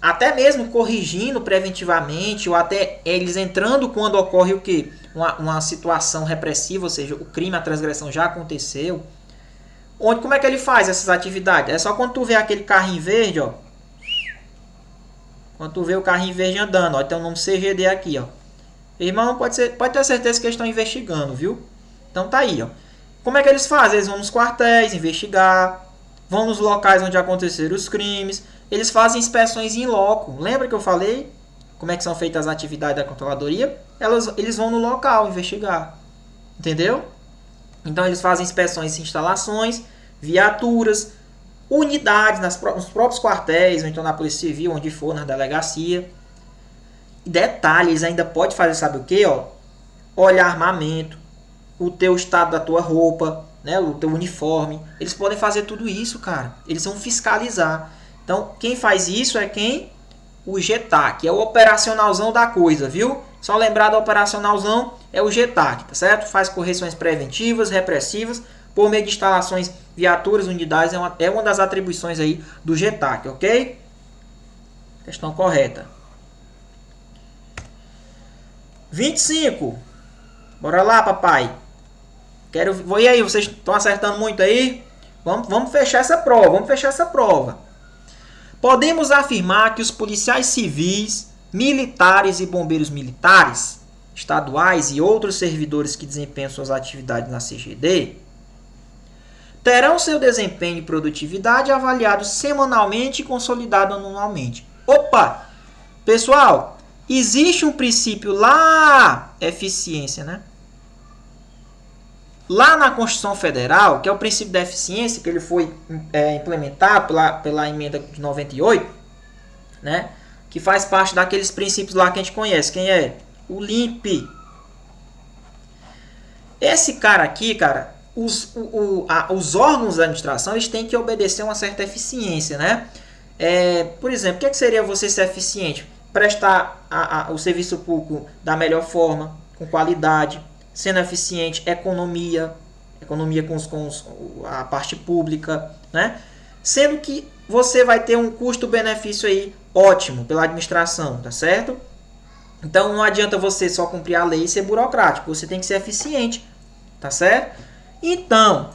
Até mesmo corrigindo preventivamente, ou até eles entrando quando ocorre o quê? Uma situação repressiva, ou seja, o crime, a transgressão já aconteceu. Como é que ele faz essas atividades? É só quando tu vê aquele carrinho verde, ó. Quando tu vê o carrinho verde andando, ó, tem o nome CGD aqui, ó. Irmão, pode ter certeza que eles estão investigando, viu? Então tá aí, ó. Como é que eles fazem? Eles vão nos quartéis investigar, vão nos locais onde aconteceram os crimes. Eles fazem inspeções in loco. Lembra que eu falei como é que são feitas as atividades da controladoria? Eles vão no local investigar. Entendeu? Então eles fazem inspeções em instalações, viaturas, unidades nos próprios quartéis, ou então na Polícia Civil, onde for, na delegacia. E detalhe, eles ainda podem fazer, sabe o que? Olhar armamento, o teu estado da tua roupa, né, o teu uniforme. Eles podem fazer tudo isso, cara. Eles vão fiscalizar. Então, quem faz isso é quem? O GETAC, que é o operacionalzão da coisa, viu? Só lembrar do operacionalzão, é o GETAC, tá certo? Faz correções preventivas, repressivas, por meio de instalações, viaturas, unidades, é uma das atribuições aí do GETAC, ok? Questão correta. 25. Bora lá, papai. E aí, vocês estão acertando muito aí? Vamos fechar essa prova. Podemos afirmar que os policiais civis, militares e bombeiros militares, estaduais e outros servidores que desempenham suas atividades na CGD terão seu desempenho e produtividade avaliados semanalmente e consolidado anualmente. Opa! Pessoal, existe um princípio lá, eficiência, né? Lá na Constituição Federal, que é o princípio da eficiência, que ele foi implementado pela emenda de 98, né? Que faz parte daqueles princípios lá que a gente conhece. Quem é? O LIMP. Esse cara aqui, cara, os órgãos da administração, eles têm que obedecer uma certa eficiência, né? Por exemplo, o que seria você ser eficiente? Prestar o serviço público da melhor forma, com qualidade, sendo eficiente, economia com a parte pública, né? Sendo que você vai ter um custo-benefício aí ótimo pela administração, tá certo? Então não adianta você só cumprir a lei e ser burocrático, você tem que ser eficiente, tá certo? Então,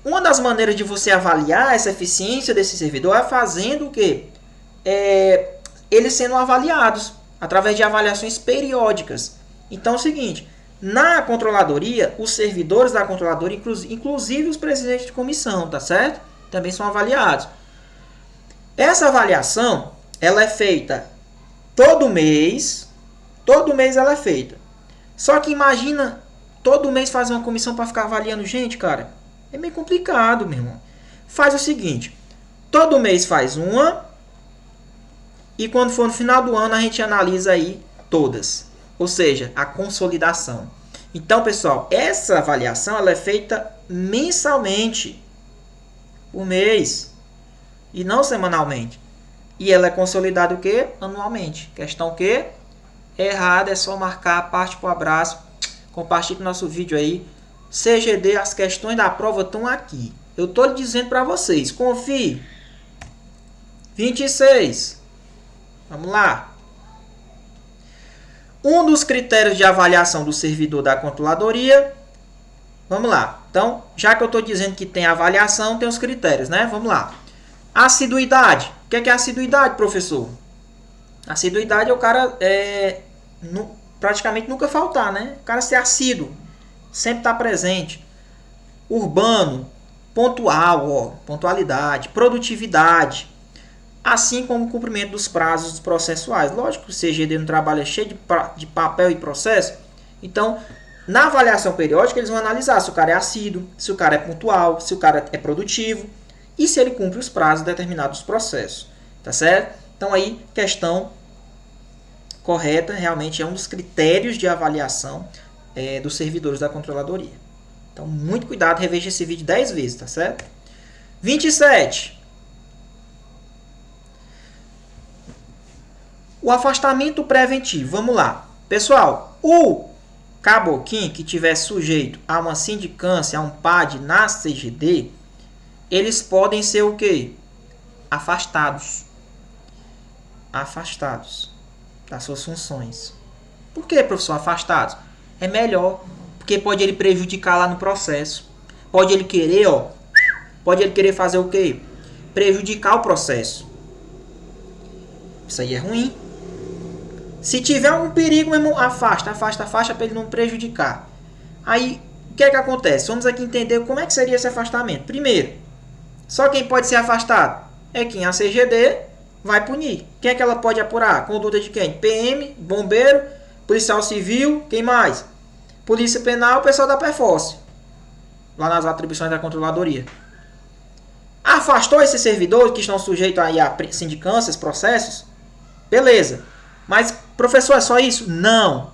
uma das maneiras de você avaliar essa eficiência desse servidor é fazendo o quê? Eles sendo avaliados através de avaliações periódicas. Então é o seguinte, na controladoria, os servidores da controladoria, inclusive os presidentes de comissão, tá certo? Também são avaliados. Essa avaliação, ela é feita todo mês ela é feita. Só que imagina, todo mês fazer uma comissão para ficar avaliando gente, cara, é meio complicado, meu irmão. Faz o seguinte, todo mês faz uma, e quando for no final do ano a gente analisa aí todas. Ou seja, a consolidação. Então, pessoal, essa avaliação ela é feita mensalmente, por mês, e não semanalmente. E ela é consolidada o quê? Anualmente. Questão o quê? Errada, é só marcar, parte pro abraço, compartilhe nosso vídeo aí. CGD, as questões da prova estão aqui. Eu tô dizendo para vocês, confie. 26. Vamos lá. Um dos critérios de avaliação do servidor da controladoria. Vamos lá. Então, já que eu estou dizendo que tem avaliação, tem os critérios, né? Vamos lá. Assiduidade. O que é assiduidade, professor? Assiduidade é o cara praticamente nunca faltar, né? O cara ser assíduo. Sempre estar presente. Urbano. Pontual, pontualidade. Produtividade. Assim como o cumprimento dos prazos processuais. Lógico que o CGD no trabalho é cheio de papel e processo. Então, na avaliação periódica, eles vão analisar se o cara é assíduo, se o cara é pontual, se o cara é produtivo e se ele cumpre os prazos determinados dos processos. Tá certo? Então, aí, questão correta, realmente é um dos critérios de avaliação dos servidores da controladoria. Então, muito cuidado, reveja esse vídeo 10 vezes, tá certo? 27. O afastamento preventivo. Vamos lá. Pessoal, o caboquinho que tiver sujeito a uma sindicância, a um PAD na CGD, eles podem ser o quê? Afastados. Afastados das suas funções. Por que, professor, afastados? É melhor, porque pode ele prejudicar lá no processo. Pode ele querer fazer o quê? Prejudicar o processo. Isso aí é ruim. Se tiver um perigo, meu irmão, afasta para ele não prejudicar. Aí, o que é que acontece? Vamos aqui entender como é que seria esse afastamento. Primeiro, só quem pode ser afastado é quem a CGD vai punir. Quem é que ela pode apurar? Conduta de quem? PM, bombeiro, policial civil, quem mais? Polícia penal, o pessoal da Perforce. Lá nas atribuições da controladoria. Afastou esses servidores que estão sujeitos aí a sindicâncias, processos? Beleza. Mas, professor, é só isso? Não.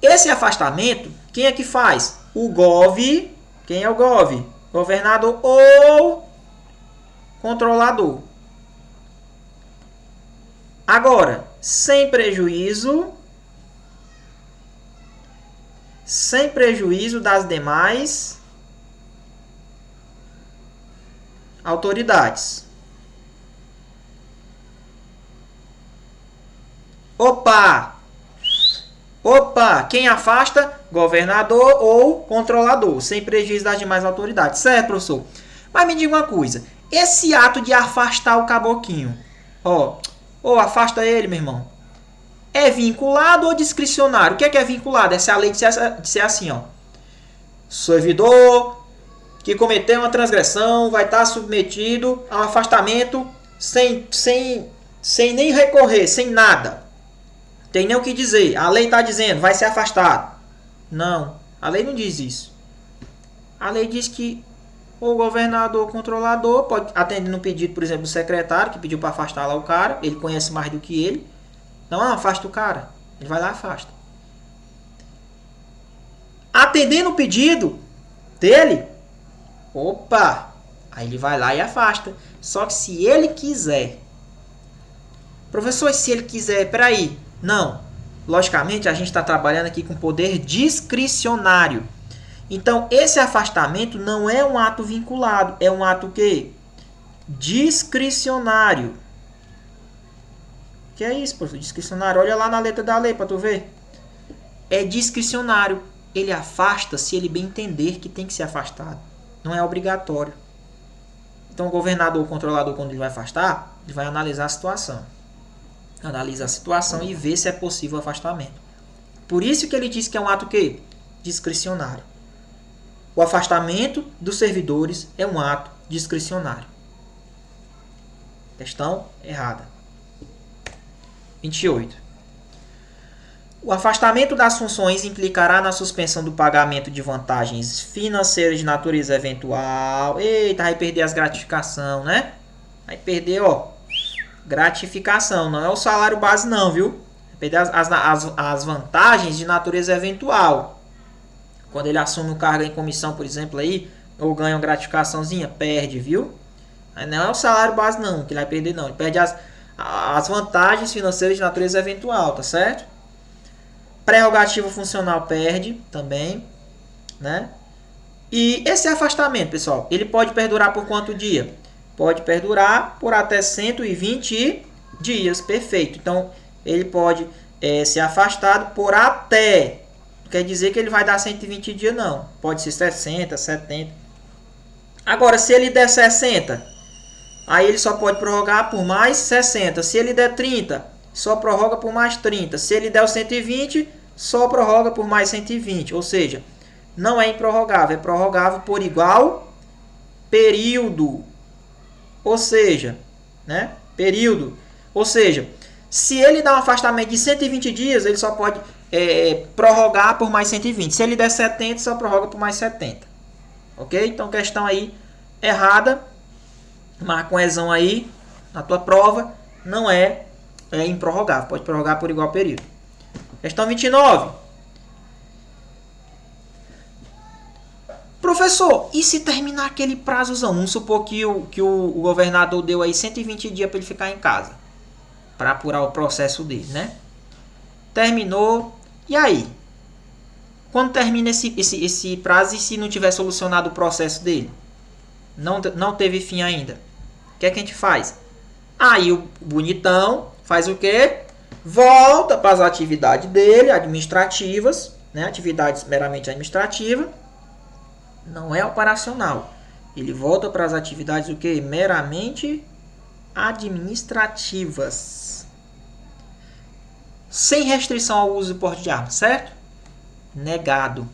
Esse afastamento, quem é que faz? O GOV. Quem é o GOV? Governador ou controlador. Agora, sem prejuízo sem prejuízo das demais autoridades. Opa! Opa! Quem afasta? Governador ou controlador, sem prejuízo das demais autoridades. Certo, professor? Mas me diga uma coisa. Esse ato de afastar o caboquinho, afasta ele, meu irmão. É vinculado ou discricionário? O que é vinculado? Essa é a lei de ser assim, ó. Servidor que cometeu uma transgressão vai estar submetido a um afastamento sem nem recorrer, sem nada. Tem nem o que dizer. A lei está dizendo, vai ser afastado. Não, a lei não diz isso. A lei diz que o governador ou controlador pode atender no pedido, por exemplo, do secretário, que pediu para afastar lá o cara. Ele conhece mais do que ele. Então, afasta o cara. Ele vai lá e afasta. Atendendo o pedido dele, aí ele vai lá e afasta. Só que se ele quiser... Professor, se ele quiser... Peraí. Não. Logicamente, a gente está trabalhando aqui com poder discricionário. Então, esse afastamento não é um ato vinculado. É um ato o quê? Discricionário. Que é isso, professor? Discricionário. Olha lá na letra da lei para tu ver. É discricionário. Ele afasta se ele bem entender que tem que ser afastado. Não é obrigatório. Então, o governador ou controlador, quando ele vai afastar, ele vai analisar a situação. Analisa a situação e vê se é possível o afastamento. Por isso que ele diz que é um ato que? Discricionário. O afastamento dos servidores é um ato discricionário. Questão errada. 28. O afastamento das funções implicará na suspensão do pagamento de vantagens financeiras de natureza eventual. Eita, vai perder as gratificações, né? Vai perder, gratificação. Não é o salário base não, viu? Vai perder as vantagens de natureza eventual. Quando ele assume o cargo em comissão, por exemplo, aí, ou ganha uma gratificaçãozinha, perde, viu? Aí não é o salário base não, que ele vai perder não. Ele perde as vantagens financeiras de natureza eventual, tá certo? Prerrogativa funcional perde também, né? E esse afastamento, pessoal, ele pode perdurar por quanto dia? Pode perdurar por até 120 dias, perfeito. Então, ele pode ser afastado por até... Não quer dizer que ele vai dar 120 dias, não. Pode ser 60, 70. Agora, se ele der 60, aí ele só pode prorrogar por mais 60. Se ele der 30, só prorroga por mais 30. Se ele der o 120, só prorroga por mais 120. Ou seja, não é improrrogável, é prorrogável por igual período. Ou seja, né? Período. Ou seja, se ele dá um afastamento de 120 dias, ele só pode prorrogar por mais 120. Se ele der 70, só prorroga por mais 70. Ok? Então, questão aí errada. Marca um ezão aí na tua prova. Não é improrrogável. Pode prorrogar por igual período. Questão 29. Professor, e se terminar aquele prazozão? Vamos supor que o governador deu aí 120 dias para ele ficar em casa. Para apurar o processo dele, né? Terminou. E aí? Quando termina esse prazo e se não tiver solucionado o processo dele? Não teve fim ainda. O que é que a gente faz? Aí o bonitão faz o quê? Volta para as atividades dele, administrativas, né? Atividades meramente administrativas. Não é operacional. Ele volta para as atividades o quê? Meramente administrativas. Sem restrição ao uso e porte de arma, certo? Negado.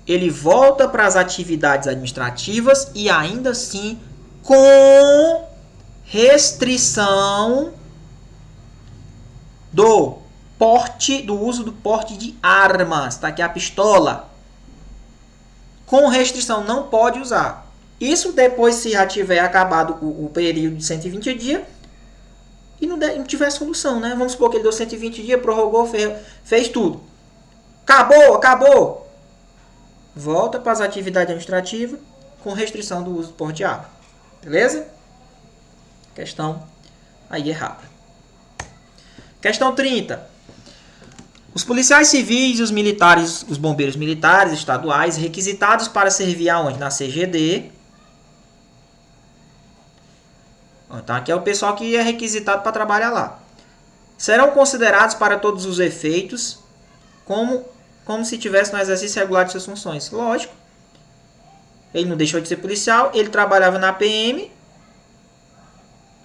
Ele volta para as atividades administrativas e ainda assim com restrição do uso do porte de armas. Tá aqui a pistola. Com restrição, não pode usar. Isso depois, se já tiver acabado o período de 120 dias e não tiver solução, né? Vamos supor que ele deu 120 dias, prorrogou, fez tudo. Acabou. Volta para as atividades administrativas com restrição do uso do porte de arma. Beleza? Questão aí errada. Questão 30. Os policiais civis e os militares, os bombeiros militares estaduais, requisitados para servir aonde? Na CGD. Então aqui é o pessoal que é requisitado para trabalhar lá. Serão considerados para todos os efeitos como se tivesse no exercício regular de suas funções. Lógico. Ele não deixou de ser policial, ele trabalhava na PM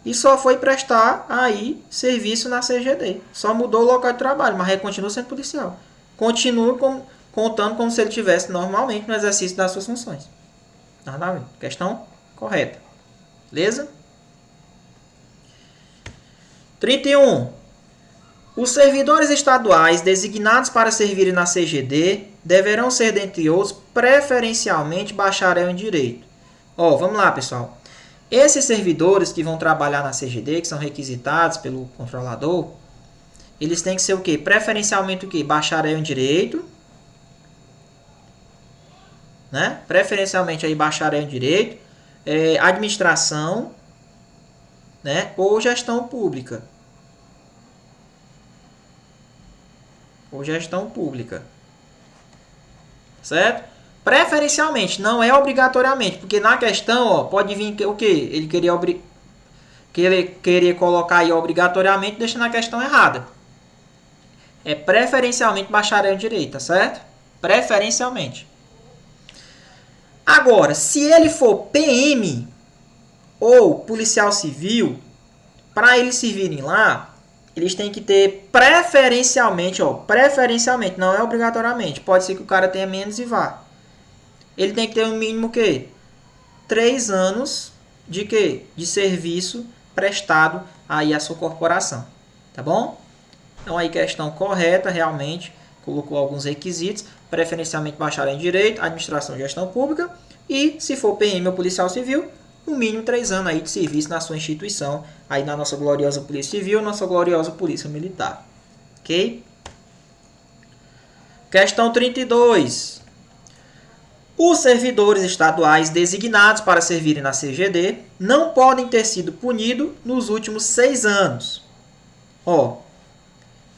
e só foi prestar aí serviço na CGD. Só mudou o local de trabalho, mas ele continua sendo policial. Continua contando como se ele estivesse normalmente no exercício das suas funções. Nada a ver. Questão correta. Beleza? 31. Os servidores estaduais designados para servirem na CGD deverão ser, dentre outros, preferencialmente bacharel em Direito. Vamos lá, pessoal. Esses servidores que vão trabalhar na CGD, que são requisitados pelo controlador, eles têm que ser o quê? Preferencialmente o quê? Bacharel em Direito. Né? Preferencialmente aí bacharel em Direito, Administração, né? Ou Gestão Pública. Certo? Preferencialmente, não é obrigatoriamente, porque na questão, pode vir o quê? Ele querer colocar aí obrigatoriamente, deixando a questão errada. É preferencialmente bacharel em Direito, tá certo? Preferencialmente. Agora, se ele for PM ou policial civil, para eles servirem lá, eles têm que ter preferencialmente, preferencialmente, não é obrigatoriamente. Pode ser que o cara tenha menos e vá. Ele tem que ter no mínimo o quê? 3 anos de quê? De serviço prestado aí à sua corporação. Tá bom? Então aí questão correta, realmente. Colocou alguns requisitos. Preferencialmente bacharel em Direito, Administração e Gestão Pública. E se for PM ou policial civil, no mínimo 3 anos aí de serviço na sua instituição, aí na nossa gloriosa Polícia Civil, nossa gloriosa Polícia Militar. Ok? Questão 32. Os servidores estaduais designados para servirem na CGD não podem ter sido punidos nos últimos 6 anos.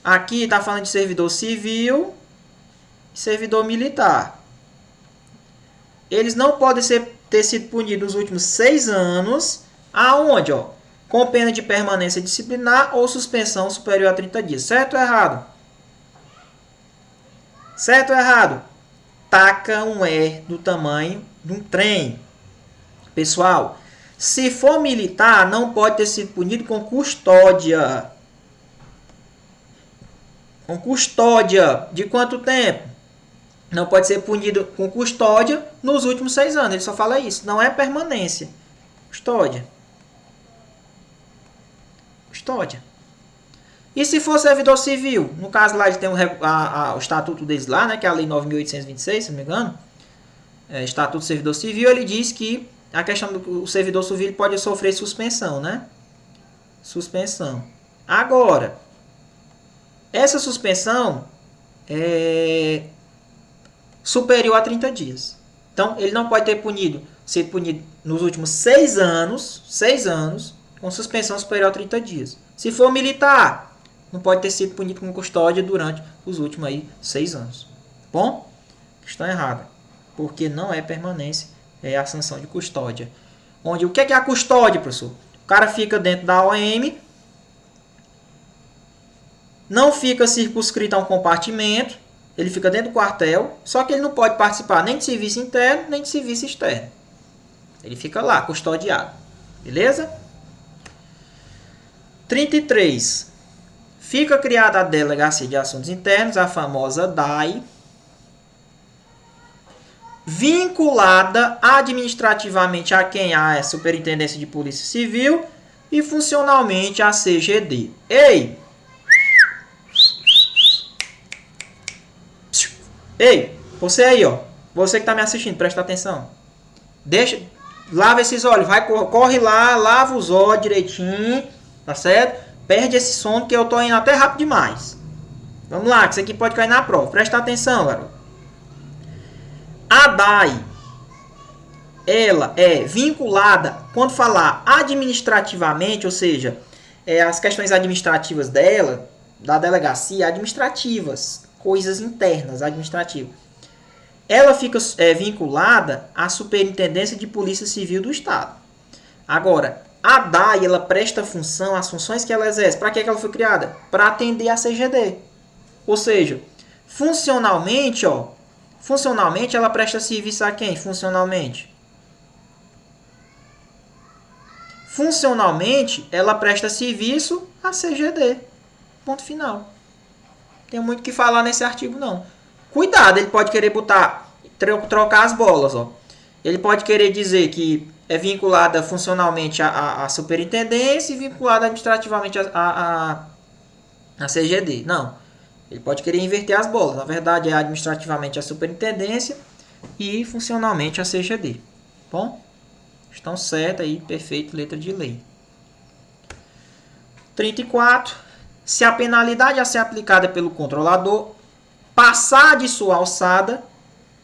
Aqui está falando de servidor civil e servidor militar. Eles não podem ter sido punidos nos últimos 6 anos, aonde? Com pena de permanência disciplinar ou suspensão superior a 30 dias. Certo ou errado? Certo ou errado? Taca um R do tamanho de um trem. Pessoal, se for militar, não pode ter sido punido com custódia. Com custódia de quanto tempo? Não pode ser punido com custódia nos últimos 6 anos. Ele só fala isso. Não é permanência. Custódia. E se for servidor civil? No caso lá, ele tem o estatuto deles lá, né? Que é a Lei 9.826, se não me engano. Estatuto do Servidor Civil. Ele diz que a questão do servidor civil pode sofrer suspensão, né? Suspensão. Agora, essa suspensão é superior a 30 dias. Então, ele não pode ser punido nos últimos 6 anos, com suspensão superior a 30 dias. Se for militar, não pode ter sido punido com custódia durante os últimos 6 anos. Bom? Questão errada. Porque não é permanência, é a sanção de custódia. O que é a custódia, professor? O cara fica dentro da OM, não fica circunscrito a um compartimento, ele fica dentro do quartel, só que ele não pode participar nem de serviço interno, nem de serviço externo. Ele fica lá, custodiado. Beleza? 33. Fica criada a Delegacia de Assuntos Internos, a famosa DAI, vinculada administrativamente a quem? A Superintendência de Polícia Civil e funcionalmente a CGD. Ei, você aí, você que está me assistindo, presta atenção. Lava esses olhos, corre lá, lava os olhos direitinho, tá certo? Perde esse sono que eu tô indo até rápido demais. Vamos lá, que isso aqui pode cair na prova. Presta atenção, garoto. A DAI, ela é vinculada, quando falar administrativamente, ou seja, as questões administrativas dela, da delegacia, administrativas. coisas internas, administrativas. Ela fica vinculada à Superintendência de Polícia Civil do Estado. Agora, a DAI, ela presta função, as funções que ela exerce. Para que ela foi criada? Para atender a CGD. Ou seja, funcionalmente, ela presta serviço a quem? Funcionalmente, ela presta serviço à CGD. Ponto final. Tem muito o que falar nesse artigo, não. Cuidado, ele pode querer trocar as bolas, Ele pode querer dizer que é vinculada funcionalmente à superintendência e vinculada administrativamente à CGD. Não. Ele pode querer inverter as bolas. Na verdade, é administrativamente a superintendência e funcionalmente a CGD. Bom? Estão certas aí, perfeito, letra de lei. 34. Se a penalidade a ser aplicada pelo controlador passar de sua alçada,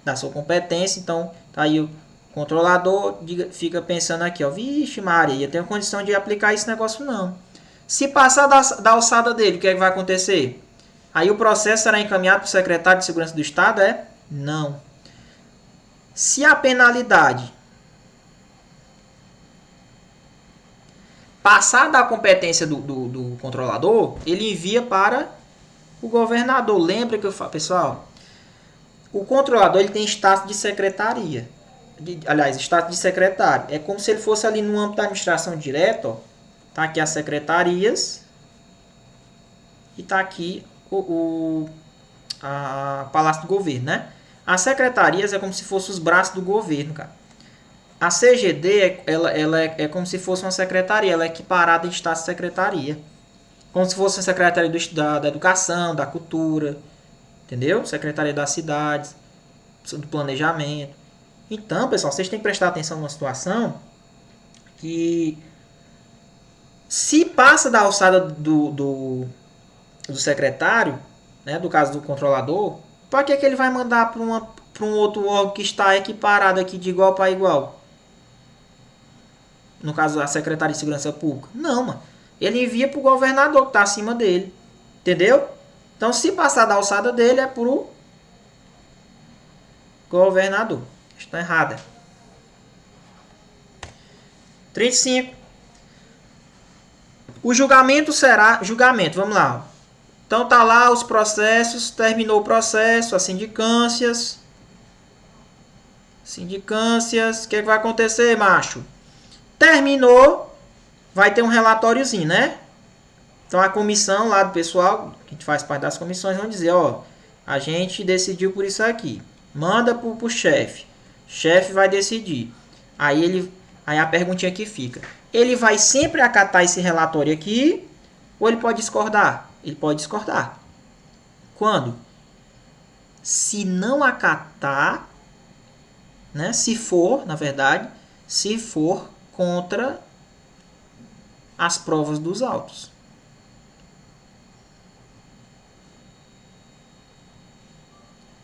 da sua competência, então tá aí o controlador fica pensando aqui, vixe Maria, eu tenho condição de aplicar esse negócio não. Se passar da alçada dele, o que é que vai acontecer? Aí o processo será encaminhado para o secretário de Segurança do Estado? Não. Se a penalidade passar da competência do controlador, ele envia para o governador. Lembra que eu falo, pessoal? O controlador ele tem status de secretaria. Status de secretário. É como se ele fosse ali no âmbito da administração direta. Tá aqui as secretarias. E tá aqui a Palácio do Governo, né? As secretarias é como se fossem os braços do governo, cara. A CGD, ela é como se fosse uma secretaria. Ela é equiparada em status de secretaria. Como se fosse a secretaria da Educação, da Cultura, entendeu? Secretaria das Cidades, do Planejamento. Então, pessoal, vocês têm que prestar atenção numa situação que se passa da alçada do secretário, né, do caso do controlador, para que ele vai mandar para um outro órgão que está equiparado aqui de igual para igual? No caso, a Secretaria de Segurança Pública. Não, mano. Ele envia para o governador que está acima dele. Entendeu? Então, se passar da alçada dele, é para o governador. Está errada. 35. O julgamento será... Julgamento, vamos lá. Então, tá lá os processos. Terminou o processo. As sindicâncias. Sindicâncias. O que vai acontecer, macho? Terminou. Vai ter um relatóriozinho, né? Então, a comissão lá do pessoal, que a gente faz parte das comissões, vão dizer, a gente decidiu por isso aqui. Manda pro chefe. Chefe vai decidir. Aí a perguntinha que fica. Ele vai sempre acatar esse relatório aqui ou ele pode discordar? Ele pode discordar. Quando? Se não acatar, né? Se for contra as provas dos autos.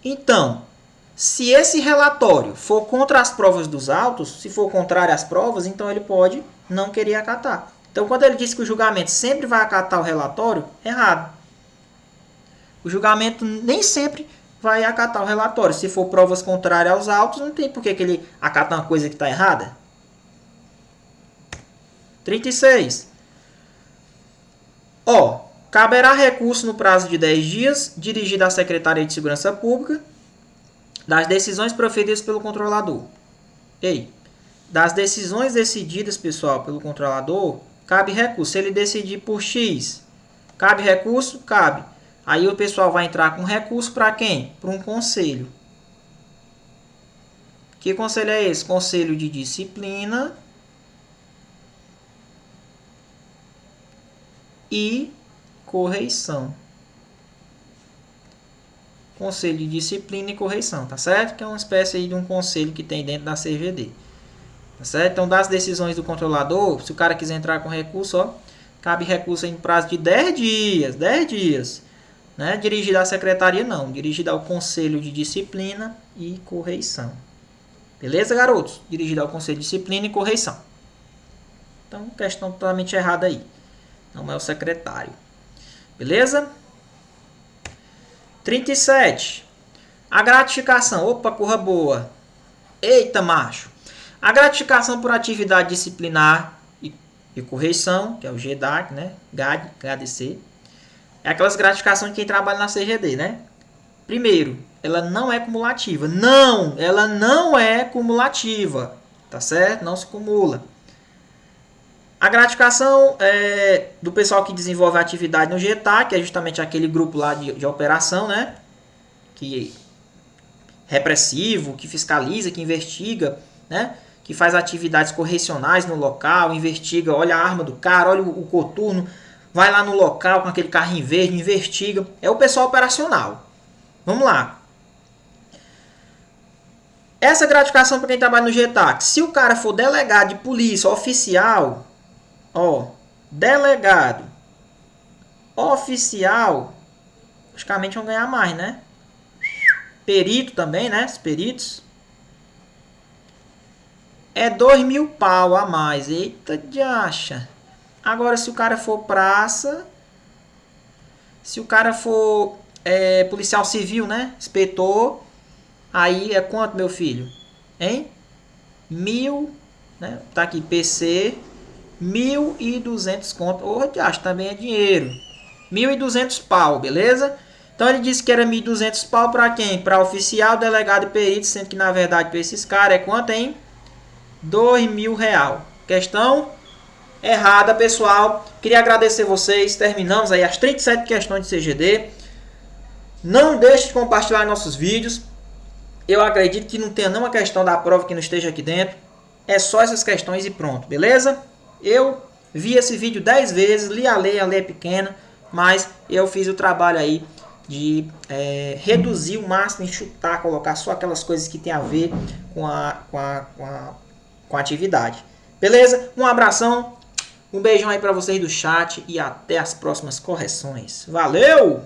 Então, se esse relatório for contra as provas dos autos, se for contrário às provas, então ele pode não querer acatar. Então, quando ele diz que o julgamento sempre vai acatar o relatório, errado. O julgamento nem sempre vai acatar o relatório. Se for provas contrárias aos autos, não tem por que ele acata uma coisa que está errada. 36. Caberá recurso no prazo de 10 dias, dirigido à Secretaria de Segurança Pública, das decisões proferidas pelo controlador. Das decisões decididas, pessoal, pelo controlador, cabe recurso. Se ele decidir por X, cabe recurso? Cabe. Aí o pessoal vai entrar com recurso para quem? Para um conselho. Que conselho é esse? Conselho de Disciplina e Correição. Conselho de Disciplina e Correição, tá certo? Que é uma espécie aí de um conselho que tem dentro da CGD. Tá certo? Então, das decisões do controlador, se o cara quiser entrar com recurso, cabe recurso em prazo de 10 dias. 10 dias. Né? Dirigido à secretaria, não. Dirigido ao Conselho de Disciplina e Correição. Beleza, garotos? Dirigido ao Conselho de Disciplina e Correição. Então, questão totalmente errada aí. Não é o secretário. Beleza? 37. A gratificação. Opa, corra boa. Eita, macho. A gratificação por atividade disciplinar e correção, que é o GDAC, né? GADC. É aquelas gratificações de quem trabalha na CGD, né? Primeiro, ela não é cumulativa. Não, ela não é cumulativa. Tá certo? Não se cumula. A gratificação do pessoal que desenvolve a atividade no GETAC, que é justamente aquele grupo lá de operação, né? Que repressivo, que fiscaliza, que investiga, né? Que faz atividades correcionais no local, investiga, olha a arma do cara, olha o coturno, vai lá no local com aquele carrinho verde, investiga. É o pessoal operacional. Vamos lá. Essa gratificação para quem trabalha no GETAC, se o cara for delegado de polícia, oficial, ó, delegado, oficial, praticamente vão ganhar mais, né? Perito também, né? Os peritos. É 2.000 pau a mais. Eita de acha. Agora, se o cara for praça, se o cara for policial civil, né? Inspetor, aí é quanto, meu filho? Hein? 1.000, né? Tá aqui, PC, 1.200 conto. Ô, de acha, também é dinheiro. 1.200 pau, beleza? Então ele disse que era 1.200 pau para quem? Para oficial, delegado e perito, sendo que na verdade para esses caras é quanto, hein? 2.000 real. Questão errada, pessoal. Queria agradecer vocês. Terminamos aí as 37 questões de CGD. Não deixe de compartilhar nossos vídeos. Eu acredito que não tenha nenhuma questão da prova que não esteja aqui dentro. É só essas questões e pronto, beleza? Eu vi esse vídeo 10 vezes, li a lei é pequena, mas eu fiz o trabalho aí de reduzir o máximo, enxutar, colocar só aquelas coisas que tem a ver com a atividade. Beleza? Um abração, um beijão aí para vocês do chat e até as próximas correções. Valeu!